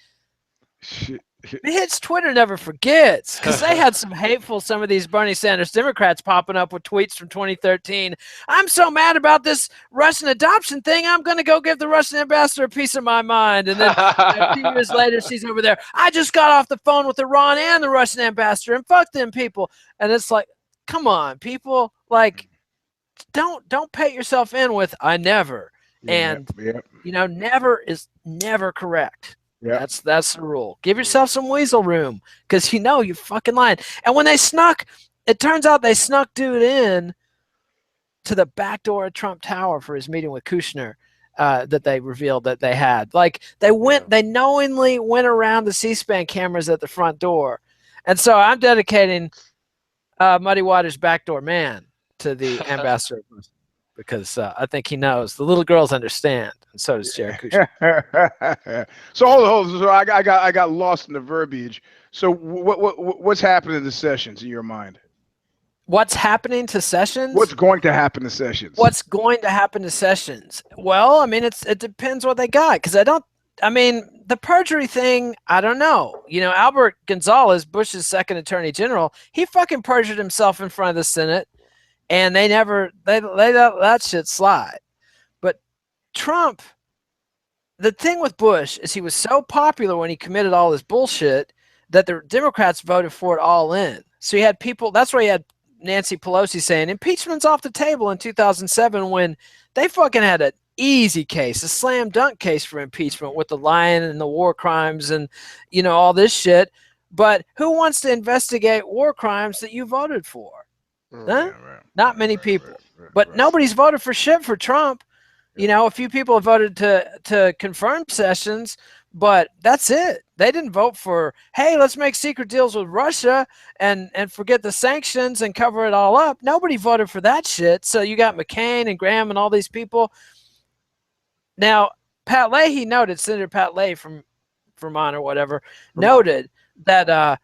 S3: His Twitter never forgets, because they had some some of these Bernie Sanders Democrats popping up with tweets from 2013. I'm so mad about this Russian adoption thing. I'm going to go give the Russian ambassador a piece of my mind. And then a few years later, she's over there. I just got off the phone with Iran and the Russian ambassador, and fuck them people. And it's like, come on, people. Like, don't pay yourself in with I never. And, never is never correct.
S2: Yeah,
S3: That's the rule. Give yourself some weasel room, because you fucking lying. And when they snuck, it turns out they snuck dude in to the back door of Trump Tower for his meeting with Kushner, that they revealed that they had. Like they knowingly went around the C-SPAN cameras at the front door. And so I'm dedicating Muddy Waters' backdoor man to the ambassador, because I think he knows. The little girls understand, and so does Jared Kushner.
S2: So hold on. So I got lost in the verbiage. So what's happening in the Sessions in your mind?
S3: What's happening to Sessions?
S2: What's going to happen to Sessions?
S3: What's going to happen to Sessions? Well, I mean, it depends what they got, because the perjury thing, I don't know. Albert Gonzalez, Bush's second attorney general, he fucking perjured himself in front of the Senate. And they let that shit slide. But Trump, the thing with Bush is he was so popular when he committed all this bullshit that the Democrats voted for it all in. So you had people, that's why you had Nancy Pelosi saying impeachment's off the table in 2007, when they fucking had an easy case, a slam dunk case for impeachment with the lying and the war crimes and, all this shit. But who wants to investigate war crimes that you voted for? Huh? Not many people. But nobody's voted for shit for Trump. A few people have voted to confirm Sessions, but that's it. They didn't vote for, hey, let's make secret deals with Russia and forget the sanctions and cover it all up. Nobody voted for that shit. So you got McCain and Graham and all these people. Now, Pat Leahy noted, Senator Pat Leahy from Vermont or whatever, noted that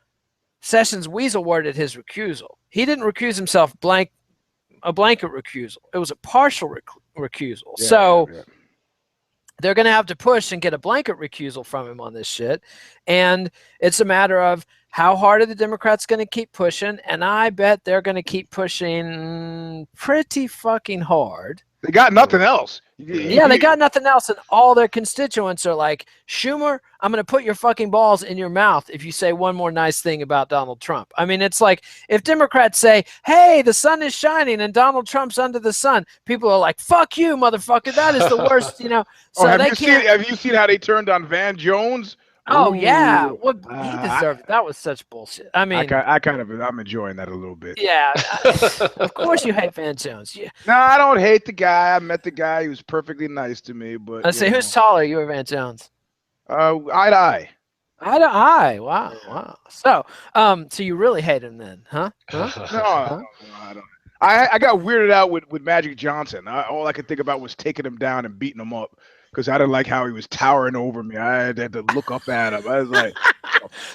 S3: Sessions weasel worded his recusal. He didn't recuse himself a blanket recusal. It was a partial recusal. They're going to have to push and get a blanket recusal from him on this shit. And it's a matter of how hard are the Democrats going to keep pushing. And I bet they're going to keep pushing pretty fucking hard.
S2: They got nothing else.
S3: Yeah, they got nothing else, and all their constituents are like, Schumer, I'm going to put your fucking balls in your mouth if you say one more nice thing about Donald Trump. I mean, it's like if Democrats say, hey, the sun is shining and Donald Trump's under the sun, people are like, fuck you, motherfucker. That is the worst, So
S2: have you seen how they turned on Van Jones?
S3: Oh, yeah. Well, he deserved it. That was such bullshit. I mean,
S2: I'm enjoying that a little bit.
S3: Yeah. Of course you hate Van Jones. Yeah.
S2: No, I don't hate the guy. I met the guy. He was perfectly nice to me. But
S3: let's see, who's taller, you or Van Jones?
S2: Eye to eye.
S3: Eye to eye. Wow. So you really hate him then, huh?
S2: No, I don't. I got weirded out with Magic Johnson. All I could think about was taking him down and beating him up, because I didn't like how he was towering over me. I had to look up at him. I was like,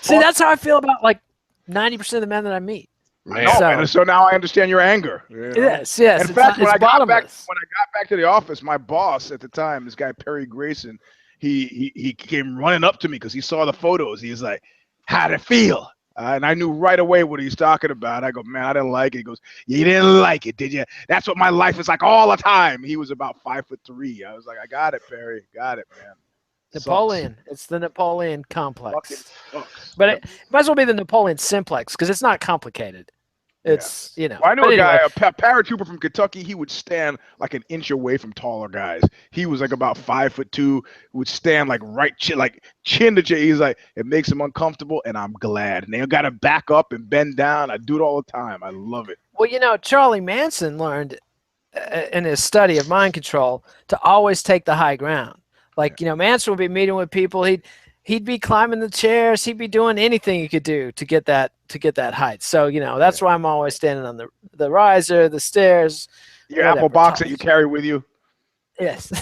S3: see, that's how I feel about like 90% of the men that I meet.
S2: So now I understand your anger.
S3: Yes.
S2: In fact, when I got back to the office, my boss at the time, this guy Perry Grayson, he came running up to me because he saw the photos. He was like, how'd it feel? And I knew right away what he's talking about. I go, man, I didn't like it. He goes, you didn't like it, did you? That's what my life is like all the time. He was about 5'3". I was like, I got it, Perry. Got it, man.
S3: Napoleon. It's the Napoleon complex. But it might as well be the Napoleon simplex, because it's not complicated. It's,
S2: Well, I know a guy, a paratrooper from Kentucky. He would stand like an inch away from taller guys. He was like about 5'2", would stand like chin to chin. He's like, it makes him uncomfortable, and I'm glad. And they got to back up and bend down. I do it all the time. I love it.
S3: Well, Charlie Manson learned in his study of mind control to always take the high ground. Like, Manson would be meeting with people. He'd be climbing the chairs. He'd be doing anything he could do to get that height. So, that's why I'm always standing on the riser, the stairs.
S2: Your Apple box that you carry with you.
S3: Yes.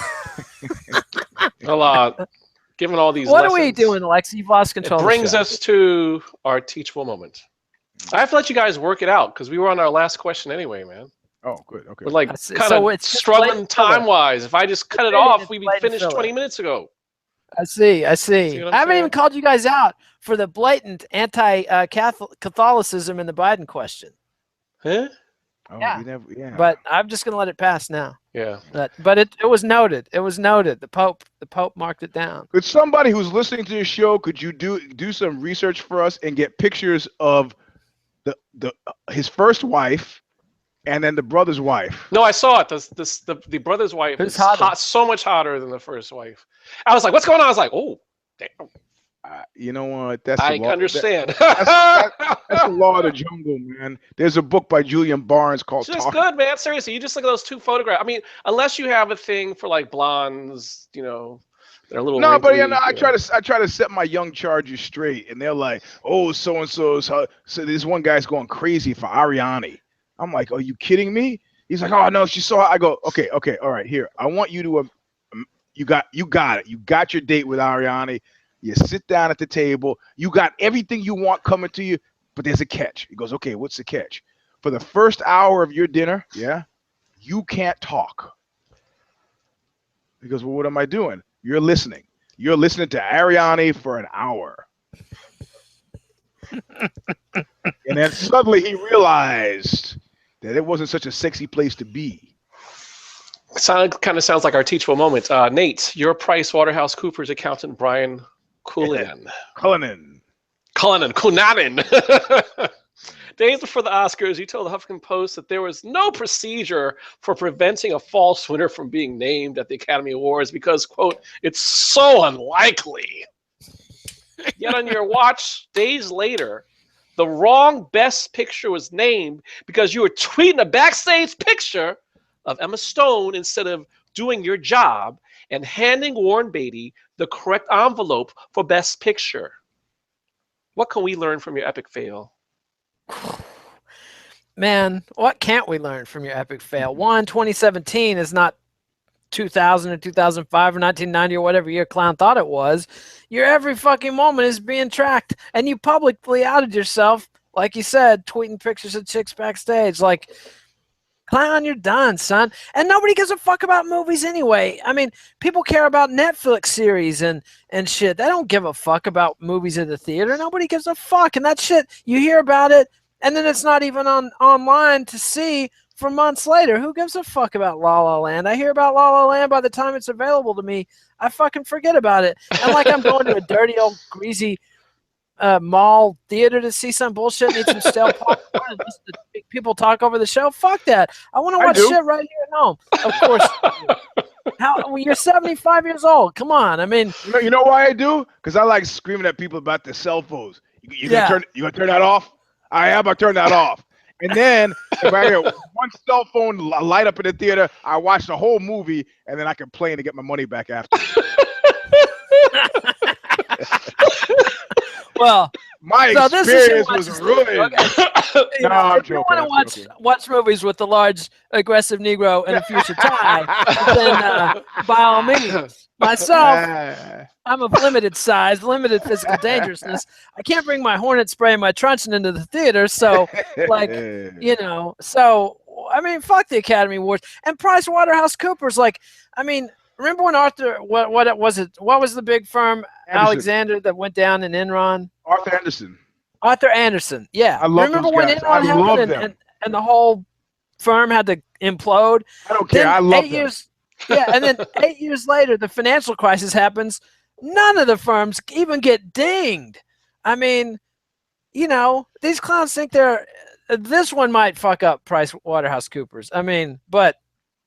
S1: Well, given all these
S3: what
S1: lessons,
S3: are we doing, Alexa? You've lost control.
S1: It brings us to our teachable moment. I have to let you guys work it out, because we were on our last question anyway, man.
S2: Oh, good. Okay.
S1: We're kind of struggling time-wise. If I just cut it off, we'd be finished 20 minutes ago.
S3: I see.
S1: See what I'm
S3: I haven't
S1: saying?
S3: even called you guys out for the blatant anti-Catholicism in the Biden question.
S1: Huh?
S2: Oh,
S3: Yeah.
S2: we never. Yeah.
S3: But I'm just going to let it pass now.
S1: Yeah.
S3: But it was noted. It was noted. The Pope marked it down.
S2: Could somebody who's listening to this show, could you do some research for us and get pictures of his first wife and then the brother's wife?
S1: No, I saw it. The brother's wife
S3: Who's
S1: is
S3: hotter?
S1: hot, so much hotter than the first wife. I was like, "What's going on?" I was like, "Oh, damn."
S2: You know what? That's
S1: I
S2: the law.
S1: understand.
S2: That's the law of the jungle, man. There's a book by Julian Barnes called
S1: It's just good, man. Seriously, you just look at those two photographs. I mean, unless you have a thing for like blondes, you know, they're a little.
S2: No, but
S1: wrinkly,
S2: I try to set my young chargers straight, and they're like, "Oh, so and so's." So this one guy's going crazy for Ariane. I'm like, "Are you kidding me?" He's like, "Oh no, she saw it." I go, "Okay, all right. Here, I want you to. You got it. You got your date with Ariane. You sit down at the table. You got everything you want coming to you, but there's a catch." He goes, "Okay, what's the catch?" For the first hour of your dinner, yeah, you can't talk. He goes, "Well, what am I doing?" You're listening. You're listening to Ariane for an hour. And then suddenly he realized that it wasn't such a sexy place to be.
S1: Kind of sounds like our teachable moment. Nate, your PricewaterhouseCoopers accountant, Brian Cullinan.
S2: Cullinan.
S1: Days before the Oscars, you told the Huffington Post that there was no procedure for preventing a false winner from being named at the Academy Awards because, quote, it's so unlikely. Yet on your watch, days later, the wrong Best Picture was named because you were tweeting a backstage picture of Emma Stone instead of doing your job and handing Warren Beatty the correct envelope for Best Picture. What can we learn from your epic fail?
S3: Man, what can't we learn from your epic fail? 2017 is not 2000 or 2005 or 1990 or whatever year Clown thought it was. Your every fucking moment is being tracked, and you publicly outed yourself, like you said, tweeting pictures of chicks backstage. Like, Clown, you're done, son. And nobody gives a fuck about movies anyway. I mean, people care about Netflix series and shit. They don't give a fuck about movies in the theater. Nobody gives a fuck. And that shit, you hear about it, and then it's not even online to see for months later. Who gives a fuck about La La Land? I hear about La La Land by the time it's available to me. I fucking forget about it. And like I'm going to a dirty old greasy mall theater to see some bullshit, need some stale popcorn, and listen to people talk over the show. Fuck that. I want to watch shit right here at home. Of course. You're 75 years old. Come on. I mean,
S2: you know why I do? Because I like screaming at people about their cell phones. You gonna turn that off? I am gonna turn that off. And then if I hear one cell phone light up in the theater, I watch the whole movie, and then I complain to get my money back after.
S3: Well,
S2: my experience was ruined.
S3: Okay. If you want to watch movies with the large, aggressive Negro and a fuchsia tie, then by all means. Myself, I'm of limited size, limited physical dangerousness. I can't bring my Hornet spray and my truncheon into the theater, so, like, you know, so, I mean, fuck the Academy Awards. And PricewaterhouseCoopers, like, I mean, remember when Arthur, what was it? What was the big firm, Alexander, that went down in Enron?
S2: Arthur Anderson.
S3: Yeah.
S2: I love
S3: remember
S2: those
S3: when
S2: guys.
S3: Enron happened and the whole firm had to implode?
S2: I don't care. I love them.
S3: Yeah, and then 8 years later, the financial crisis happens. None of the firms even get dinged. I mean, you know, these clowns think this one might fuck up PricewaterhouseCoopers. I mean, but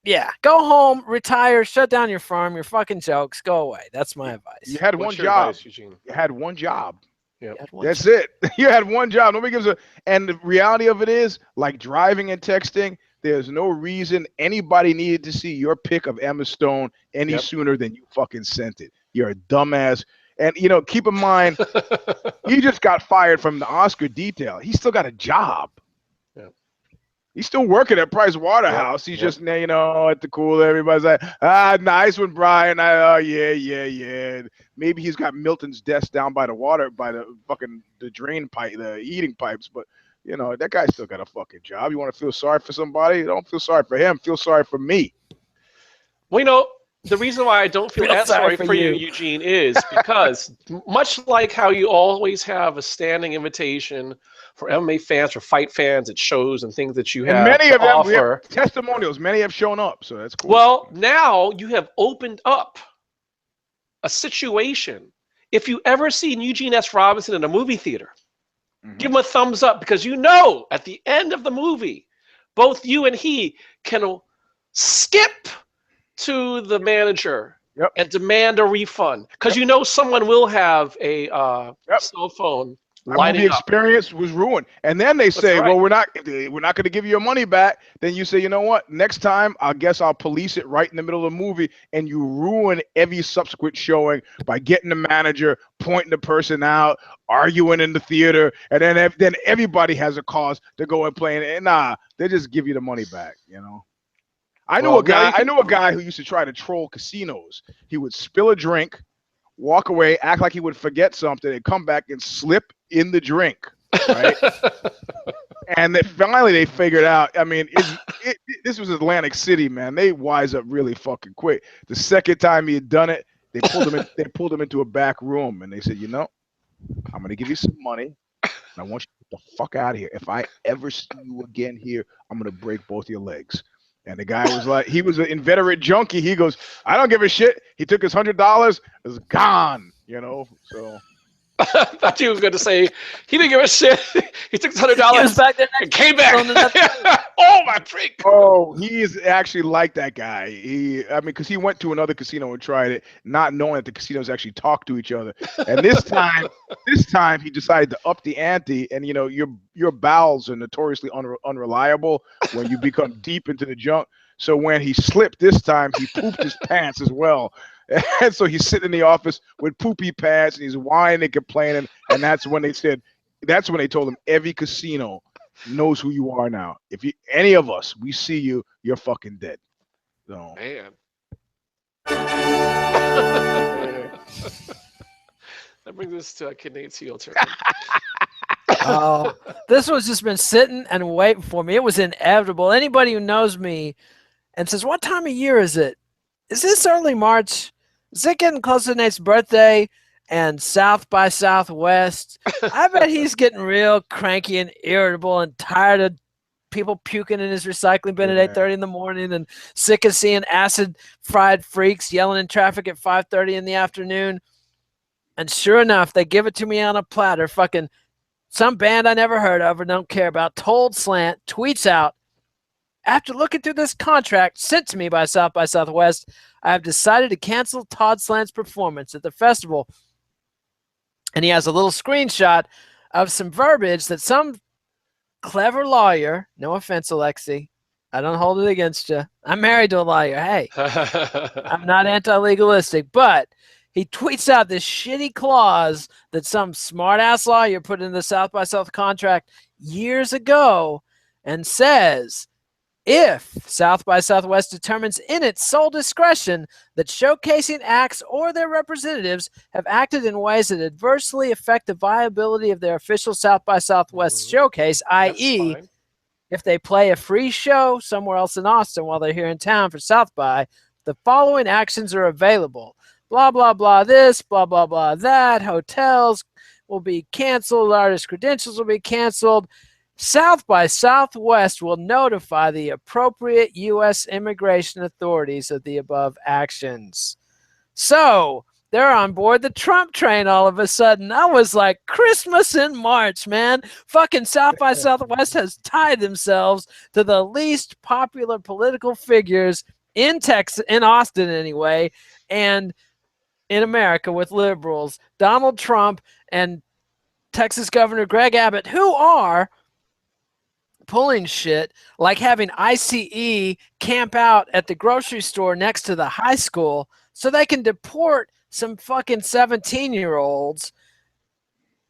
S3: yeah, go home, retire, shut down your firm, your fucking jokes, go away. That's my advice.
S2: You had one job. Advice, Eugene? You had one job.
S1: Yeah,
S2: that's it. You had one job. Nobody gives a. And the reality of it is, like driving and texting, there's no reason anybody needed to see your pic of Emma Stone any sooner than you fucking sent it. You're a dumbass. And, you know, keep in mind, he just got fired from the Oscar detail. He still got a job. Yeah. He's still working at Price Waterhouse. He's just, you know, at the cool. Everybody's like, nice one, Brian. Yeah. Maybe he's got Milton's desk down by the water, by the fucking the drain pipe, the heating pipes. But, you know, that guy's still got a fucking job. You want to feel sorry for somebody? Don't feel sorry for him. Feel sorry for me.
S1: Well, you know, the reason why I don't feel
S3: Feel
S1: as
S3: sorry
S1: sorry
S3: for
S1: for you,
S3: you.
S1: Eugene, is because much like how you always have a standing invitation for MMA fans, for fight fans at shows and things that you
S2: And
S1: have
S2: many
S1: to
S2: of them, we have
S1: offer.
S2: testimonials. Many have shown up, so that's cool.
S1: Well, now you have opened up a situation. If you ever seen Eugene S. Robinson in a movie theater, give him a thumbs up, because you know at the end of the movie, both you and he can skip to the manager and demand a refund, because you know someone will have a cell phone
S2: My
S1: lighting
S2: movie
S1: up.
S2: experience was ruined. And then they say,
S1: right.
S2: well, we're not going to give you your money back. Then you say, you know what? Next time, I guess I'll police it right in the middle of the movie, and you ruin every subsequent showing by getting the manager, pointing the person out, arguing in the theater, and then everybody has a cause to go and play. And nah, they just give you the money back, you know. I knew a guy who used to try to troll casinos. He would spill a drink, walk away, act like he would forget something, and come back and slip in the drink, right? And finally they figured out. I mean, this was Atlantic City, man. They wise up really fucking quick. The second time he had done it, they pulled him in. They pulled him into a back room, and they said, you know, I'm gonna give you some money, and I want you to get the fuck out of here. If I ever see you again here, I'm gonna break both your legs. And the guy was like, he was an inveterate junkie. He goes, I don't give a shit. He took his $100, it was gone, you know. So
S1: I thought you were going to say he didn't give a shit. He took his $100 and came back. Oh, my drink.
S2: Oh, he is actually like that guy. I mean, because he went to another casino and tried it, not knowing that the casinos actually talk to each other. And this time he decided to up the ante. And you know, your bowels are notoriously unreliable when you become deep into the junk. So when he slipped this time, he pooped his pants as well. And so he's sitting in the office with poopy pants, and he's whining and complaining. And that's when they told him every casino knows who you are now. If any of us, we see you, you're fucking dead. So.
S1: Man. That brings us to Nate's heel turn.
S3: Oh, this one's just been sitting and waiting for me. It was inevitable. Anybody who knows me and says, what time of year is it? Is this early March? Is it getting close to Nate's birthday and South by Southwest? I bet he's getting real cranky and irritable and tired of people puking in his recycling bin at 8:30 in the morning, and sick of seeing acid fried freaks yelling in traffic at 5:30 in the afternoon. And sure enough, they give it to me on a platter. Fucking some band I never heard of or don't care about, Told Slant, tweets out, after looking through this contract sent to me by South by Southwest, I have decided to cancel Todd Slant's performance at the festival. And he has a little screenshot of some verbiage that some clever lawyer, no offense, Alexi, I don't hold it against you. I'm married to a lawyer. Hey, I'm not anti-legalistic, but he tweets out this shitty clause that some smart-ass lawyer put in the South by South contract years ago and says, if South by Southwest determines in its sole discretion that showcasing acts or their representatives have acted in ways that adversely affect the viability of their official South by Southwest showcase, i.e., if they play a free show somewhere else in Austin while they're here in town for South by, the following actions are available. Blah, blah, blah this, blah, blah, blah that. Hotels will be canceled. Artist credentials will be canceled. South by Southwest will notify the appropriate U.S. immigration authorities of the above actions. So they're on board the Trump train all of a sudden. I was like, Christmas in March, man. Fucking South by Southwest has tied themselves to the least popular political figures in Texas, in Austin anyway, and in America with liberals, Donald Trump and Texas Governor Greg Abbott, who are pulling shit like having ICE camp out at the grocery store next to the high school so they can deport some fucking 17-year-olds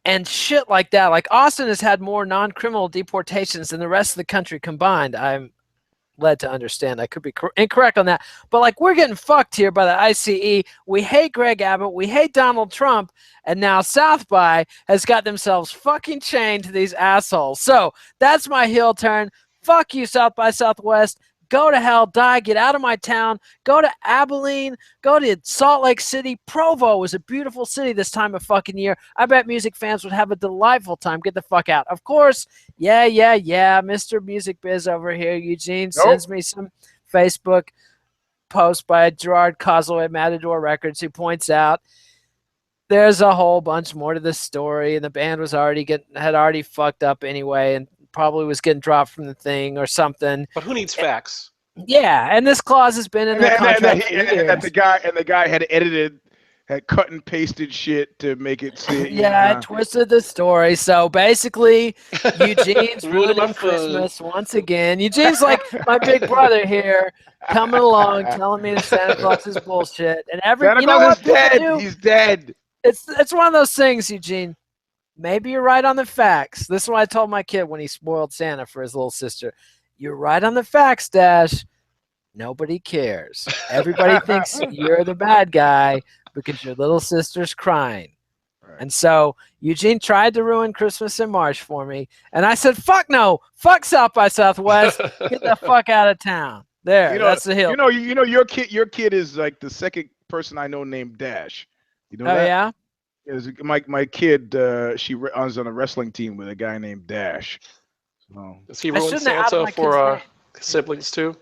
S3: and shit like that. Like Austin has had more non-criminal deportations than the rest of the country combined. I'm led to understand. I could be incorrect on that. But like we're getting fucked here by the ICE. We hate Greg Abbott. We hate Donald Trump. And now South by has got themselves fucking chained to these assholes. So that's my heel turn. Fuck you, South by Southwest. go to hell, die, get out of my town, go to Abilene, go to Salt Lake City. Provo is a beautiful city this time of fucking year. I bet music fans would have a delightful time. Get the fuck out. Of course, yeah, Mr. Music Biz over here, Eugene, sends me some Facebook post by Gerard Kozlow at Matador Records, who points out there's a whole bunch more to this story, and the band was had already fucked up anyway, and probably was getting dropped from the thing or something.
S1: But who needs facts?
S3: Yeah, and this clause has been in their contract.
S2: And the guy had cut and pasted shit to make it seem.
S3: Yeah, I twisted the story. So basically, Eugene's ruining Christmas once again. Eugene's like my big brother here, coming along, telling me that Santa Claus is bullshit. And
S2: Santa Claus is dead. He's dead.
S3: It's one of those things, Eugene. Maybe you're right on the facts. This is what I told my kid when he spoiled Santa for his little sister. You're right on the facts, Dash. Nobody cares. Everybody thinks you're the bad guy because your little sister's crying. Right. And so Eugene tried to ruin Christmas in March for me. And I said, fuck no. Fuck South by Southwest. Get the fuck out of town. There, that's the hill.
S2: You know, your kid is like the second person I know named Dash. You know that?
S3: Yeah?
S2: My kid, she was on a wrestling team with a guy named Dash. So.
S1: Does he ruin Santa for siblings too?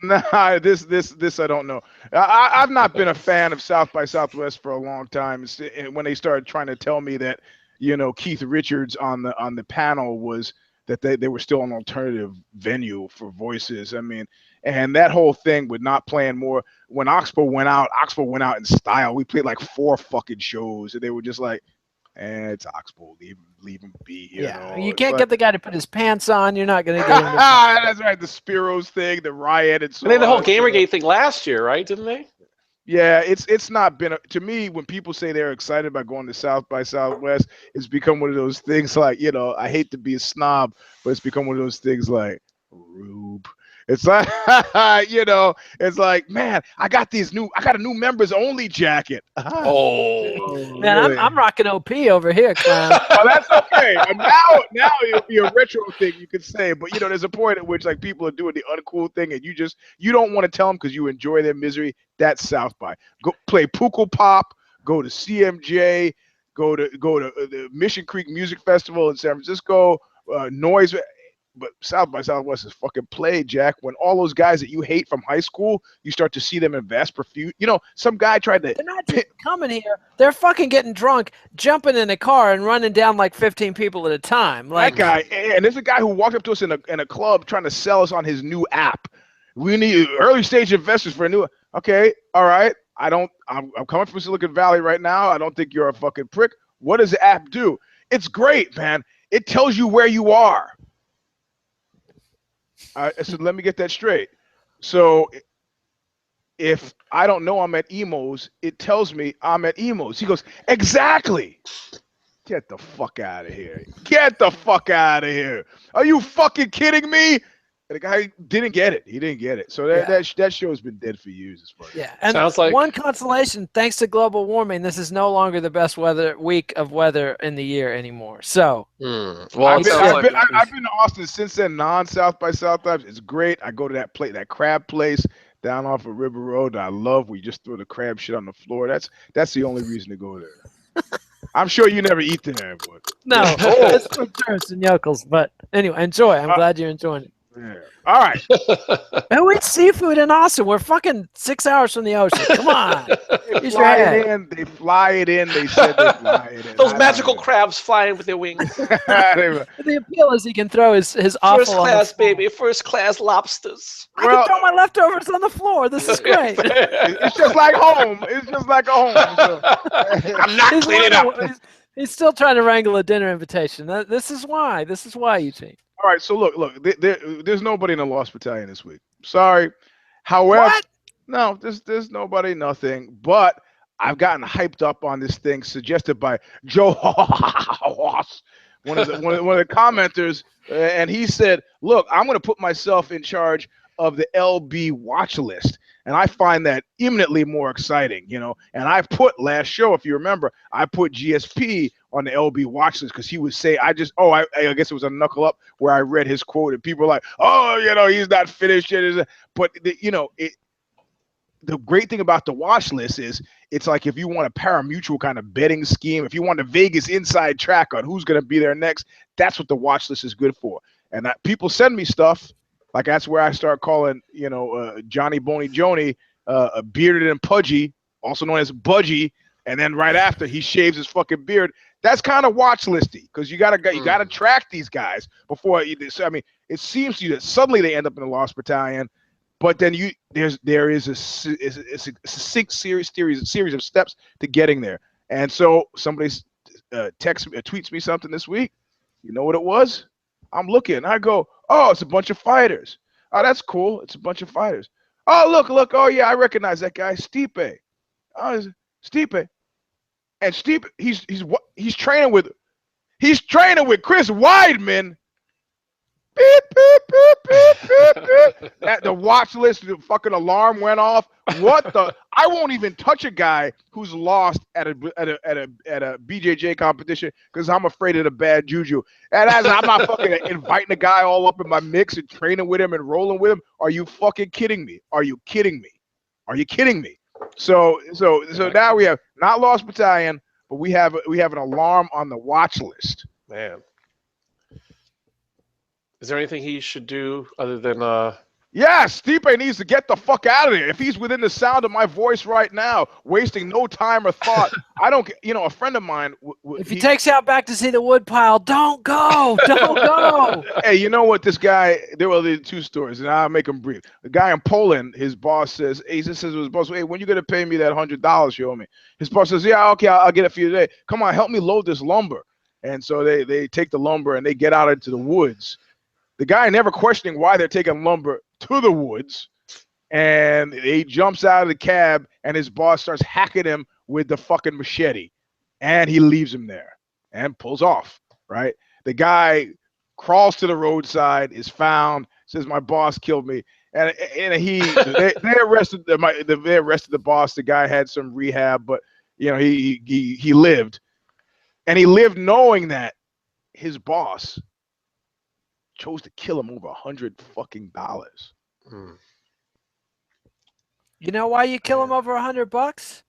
S2: Nah, this I don't know. I've not been a fan of South by Southwest for a long time. When they started trying to tell me that, you know, Keith Richards on the panel was that they were still an alternative venue for voices. I mean, and that whole thing with not playing more. When Oxbow went out in style. We played like 4 fucking shows, and they were just like, it's Oxbow, leave him be.
S3: You can't get the guy to put his pants on. You're not going to get him.
S2: That's right. The Spiros thing, the riot, and so.
S1: And they had the whole Gamergate thing last year, right? Didn't they?
S2: Yeah, it's not been to me when people say they're excited about going to South by Southwest. It's become one of those things like, you know, I hate to be a snob, but it's become one of those things like Rube. It's like, you know, it's like, man, I got a new members only jacket.
S1: Oh,
S3: man, really? I'm rocking OP over here, clown.
S2: Well, that's okay. Now it'll be a retro thing you could say, but you know, there's a point at which like people are doing the uncool thing, and you don't want to tell them because you enjoy their misery. That's South by. Go play Puckle Pop. Go to CMJ. Go to the Mission Creek Music Festival in San Francisco. Noise. But South by Southwest is fucking played, Jack. When all those guys that you hate from high school, you start to see them in vast profusion. You know, some guy tried to.
S3: They're not just coming here. They're fucking getting drunk, jumping in a car, and running down like 15 people at a time. Like
S2: that guy. And there's a guy who walked up to us in a club trying to sell us on his new app. We need early stage investors for a new. Okay, all right. I'm coming from Silicon Valley right now. I don't think you're a fucking prick. What does the app do? It's great, man. It tells you where you are. So let me get that straight. So if I don't know I'm at Emo's, it tells me I'm at Emo's. He goes, exactly. Get the fuck out of here. Get the fuck out of here. Are you fucking kidding me? And the guy didn't get it. He didn't get it. So that show's been dead for years. As far as
S3: and
S1: sounds like
S3: one consolation, thanks to global warming, this is no longer the best week of weather in the year anymore. So
S2: well, I've been to Austin since then, non-South by Southwest. It's great. I go to that crab place down off of River Road that I love. We just throw the crab shit on the floor. That's the only reason to go there. I'm sure you never eat there, but
S3: no, it's for tourists and yokels. But anyway, enjoy. I'm glad you're enjoying it.
S2: Yeah. All right.
S3: Who eats seafood in Austin? We're fucking 6 hours from the ocean. Come on.
S2: They fly it in. They said they fly it in.
S1: Those magical crabs flying with their wings.
S3: The appeal is he can throw his offal
S1: first class, baby. First class lobsters.
S3: I can throw my leftovers on the floor. This is great.
S2: It's just like home. It's just like a home. So.
S1: I'm not cleaning up.
S3: He's still trying to wrangle a dinner invitation. This is why, Eugene.
S2: All right, so look, there's nobody in the Lost Battalion this week. Sorry. However,
S3: what?
S2: No, there's nobody, nothing. But I've gotten hyped up on this thing suggested by Joe Hoss, one of the commenters, and he said, "Look, I'm going to put myself in charge of the LB watch list." And I find that eminently more exciting, you know. And I put last show, if you remember, I put GSP on the LB watch list because he would say, I guess it was a Knuckle Up where I read his quote and people were like, oh, he's not finished yet. But the great thing about the watch list is it's like if you want a pari-mutuel kind of betting scheme, if you want a Vegas inside track on who's going to be there next, that's what the watch list is good for. And people send me stuff. Like that's where I start calling, Johnny Boney Joni, bearded and pudgy, also known as Budgie. And then right after he shaves his fucking beard. That's kind of watch listy because you gotta track these guys before. I mean, it seems to you that suddenly they end up in the Lost Battalion. But then there is a series of steps to getting there. And so somebody tweets me something this week. You know what it was? I'm looking. I go, oh, it's a bunch of fighters. Oh, that's cool. It's a bunch of fighters. Oh, look. Oh, yeah, I recognize that guy, Stipe. Oh, Stipe. And Stipe, he's training with Chris Weidman. Beep, beep, beep, beep, beep, beep. The watch list, the fucking alarm went off. What the? I won't even touch a guy who's lost at a BJJ competition because I'm afraid of the bad juju. And I'm not fucking inviting a guy all up in my mix and training with him and rolling with him. Are you fucking kidding me? Are you kidding me? So now we have not Lost Battalion, but we have an alarm on the watch list.
S1: Man. Is there anything he should do other than
S2: Yeah, Stipe needs to get the fuck out of there. If he's within the sound of my voice right now, wasting no time or thought, I don't. A friend of mine.
S3: If he takes you out back to see the woodpile, don't go. Don't go.
S2: Hey, you know what? This guy. There were two stories, and I'll make them brief. The guy in Poland, his boss says, he says to his boss, "Hey, when you gonna pay me that $100 you owe me?" His boss says, "Yeah, okay, I'll get it for you today. Come on, help me load this lumber." And so they take the lumber and they get out into the woods. The guy never questioning why they're taking lumber to the woods, and he jumps out of the cab, and his boss starts hacking him with the fucking machete, and he leaves him there and pulls off. Right, the guy crawls to the roadside, is found, says my boss killed me, and they arrested the boss. The guy had some rehab, but he lived, and he lived knowing that his boss chose to kill him over $100 fucking.
S3: You know why you kill him over $100?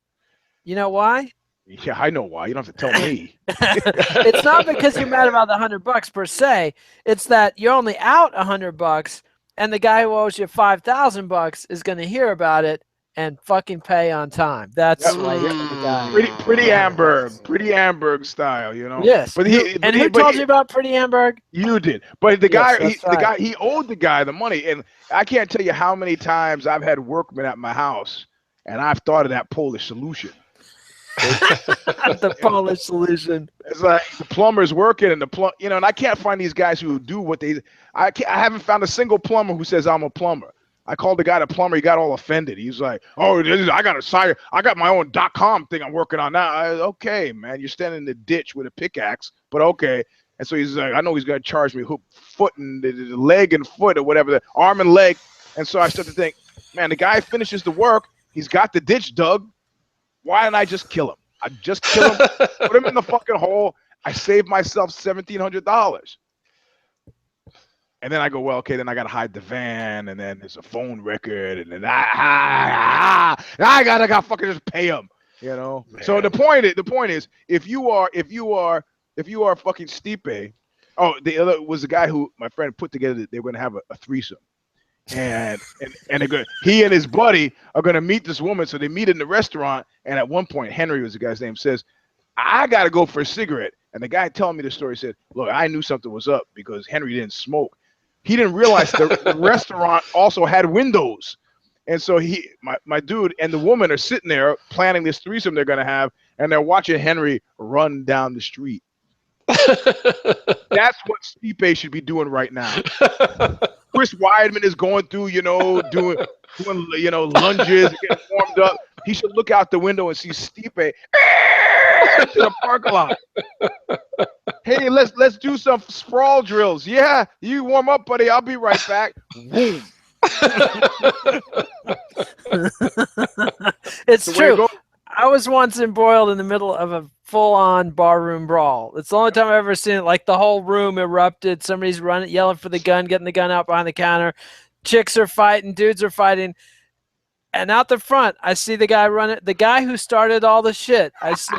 S3: You know why?
S2: Yeah, I know why. You don't have to tell me.
S3: It's not because you're mad about the $100 per se. It's that you're only out $100, and the guy who owes you $5,000 is going to hear about it and fucking pay on time. That's why you kill the guy.
S2: Pretty Amberg style,
S3: Yes.
S2: But
S3: who told you about Pretty Amberg?
S2: You did. But the guy, he owed the guy the money, and I can't tell you how many times I've had workmen at my house, and I've thought of that Polish solution.
S3: The Polish solution.
S2: It's like the plumber's working, and and I can't find these guys who do what I haven't found a single plumber who says I'm a plumber. I called the guy the plumber. He got all offended. He's like, "Oh, I got a site. I got my own .com thing I'm working on now." Okay, man, you're standing in the ditch with a pickaxe, but okay. And so he's like, I know he's gonna charge me foot and the leg and foot or whatever, the arm and leg. And so I start to think, man, the guy finishes the work. He's got the ditch dug. Why didn't I just kill him? I just kill him, put him in the fucking hole. I saved myself $1,700. And then I go, well, okay, then I got to hide the van, and then there's a phone record, and then I gotta fucking just pay him, Man. So the point is, if you are fucking Stipe, the other was the guy who my friend put together. They were gonna have a threesome, and he and his buddy are gonna meet this woman. So they meet in the restaurant, and at one point, Henry was the guy's name, says, I gotta go for a cigarette. And the guy telling me the story said, look, I knew something was up because Henry didn't smoke. He didn't realize the restaurant also had windows. And so my dude and the woman are sitting there planning this threesome they're going to have, and they're watching Henry run down the street. That's what Stipe should be doing right now. Chris Weidman is going through, doing lunges, getting warmed up. He should look out the window and see Stipe to the parking lot. Hey, let's do some sprawl drills. Yeah, you warm up, buddy. I'll be right back. Boom.
S3: It's true. I was once embroiled in the middle of a full-on barroom brawl. It's the only time I've ever seen it. Like the whole room erupted. Somebody's running, yelling for the gun, getting the gun out behind the counter. Chicks are fighting, dudes are fighting. And out the front, I see the guy running. The guy who started all the shit, I see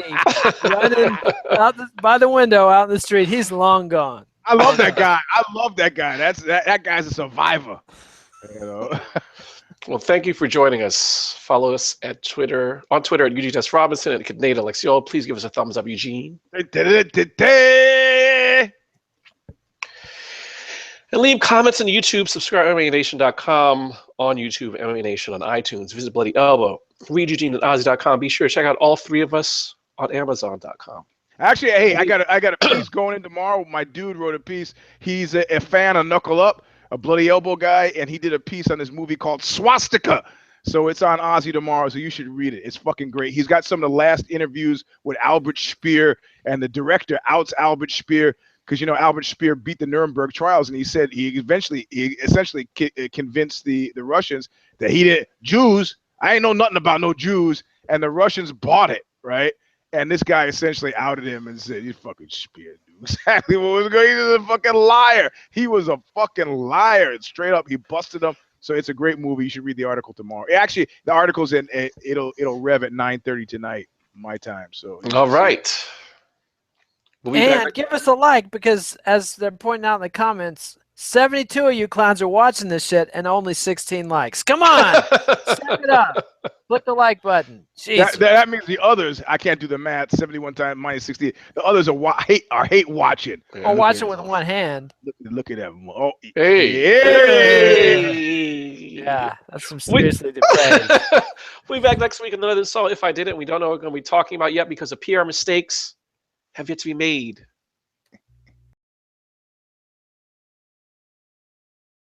S3: running out by the window out in the street. He's long gone.
S2: I love that guy. That guy's a survivor. You know.
S1: Well, thank you for joining us. Follow us on Twitter at Eugene Robinson and Nate Alexiol. Please give us a thumbs up, Eugene. And leave comments on YouTube. Subscribe to MMANation.com on YouTube, MMA Nation on iTunes. Visit Bloody Elbow. Read Eugene at Ozzy.com. Be sure to check out all three of us on Amazon.com.
S2: Actually, hey, I got a piece going in tomorrow. My dude wrote a piece. He's a fan of Knuckle Up, a Bloody Elbow guy, and he did a piece on this movie called Swastika. So it's on Ozzy tomorrow, so you should read it. It's fucking great. He's got some of the last interviews with Albert Speer, and the director outs Albert Speer because, you know, Albert Speer beat the Nuremberg trials, and he said he essentially convinced the Russians that he did Jews. I ain't know nothing about no Jews, and the Russians bought it, right? And this guy essentially outed him and said, "You fucking Speer knew exactly what was going on. He was a fucking liar. He was a fucking liar. Straight up, he busted him." So it's a great movie. You should read the article tomorrow. Actually, the article's in. It'll rev at 9:30 tonight, my time. So
S1: all right.
S3: And give us a like, because as they're pointing out in the comments, 72 of you clowns are watching this shit and only 16 likes. Come on, step it up. Click the like button. Jeez.
S2: That means the others. I can't do the math. 71 times minus 60. The others are hate watching.
S3: Yeah, or watch it with one hand.
S2: Look at them. Oh,
S1: hey.
S3: Yeah, that's some seriously depraved.
S1: We'll be back next week with another song. If I Did It, we don't know what we're going to be talking about yet because the PR mistakes have yet to be made.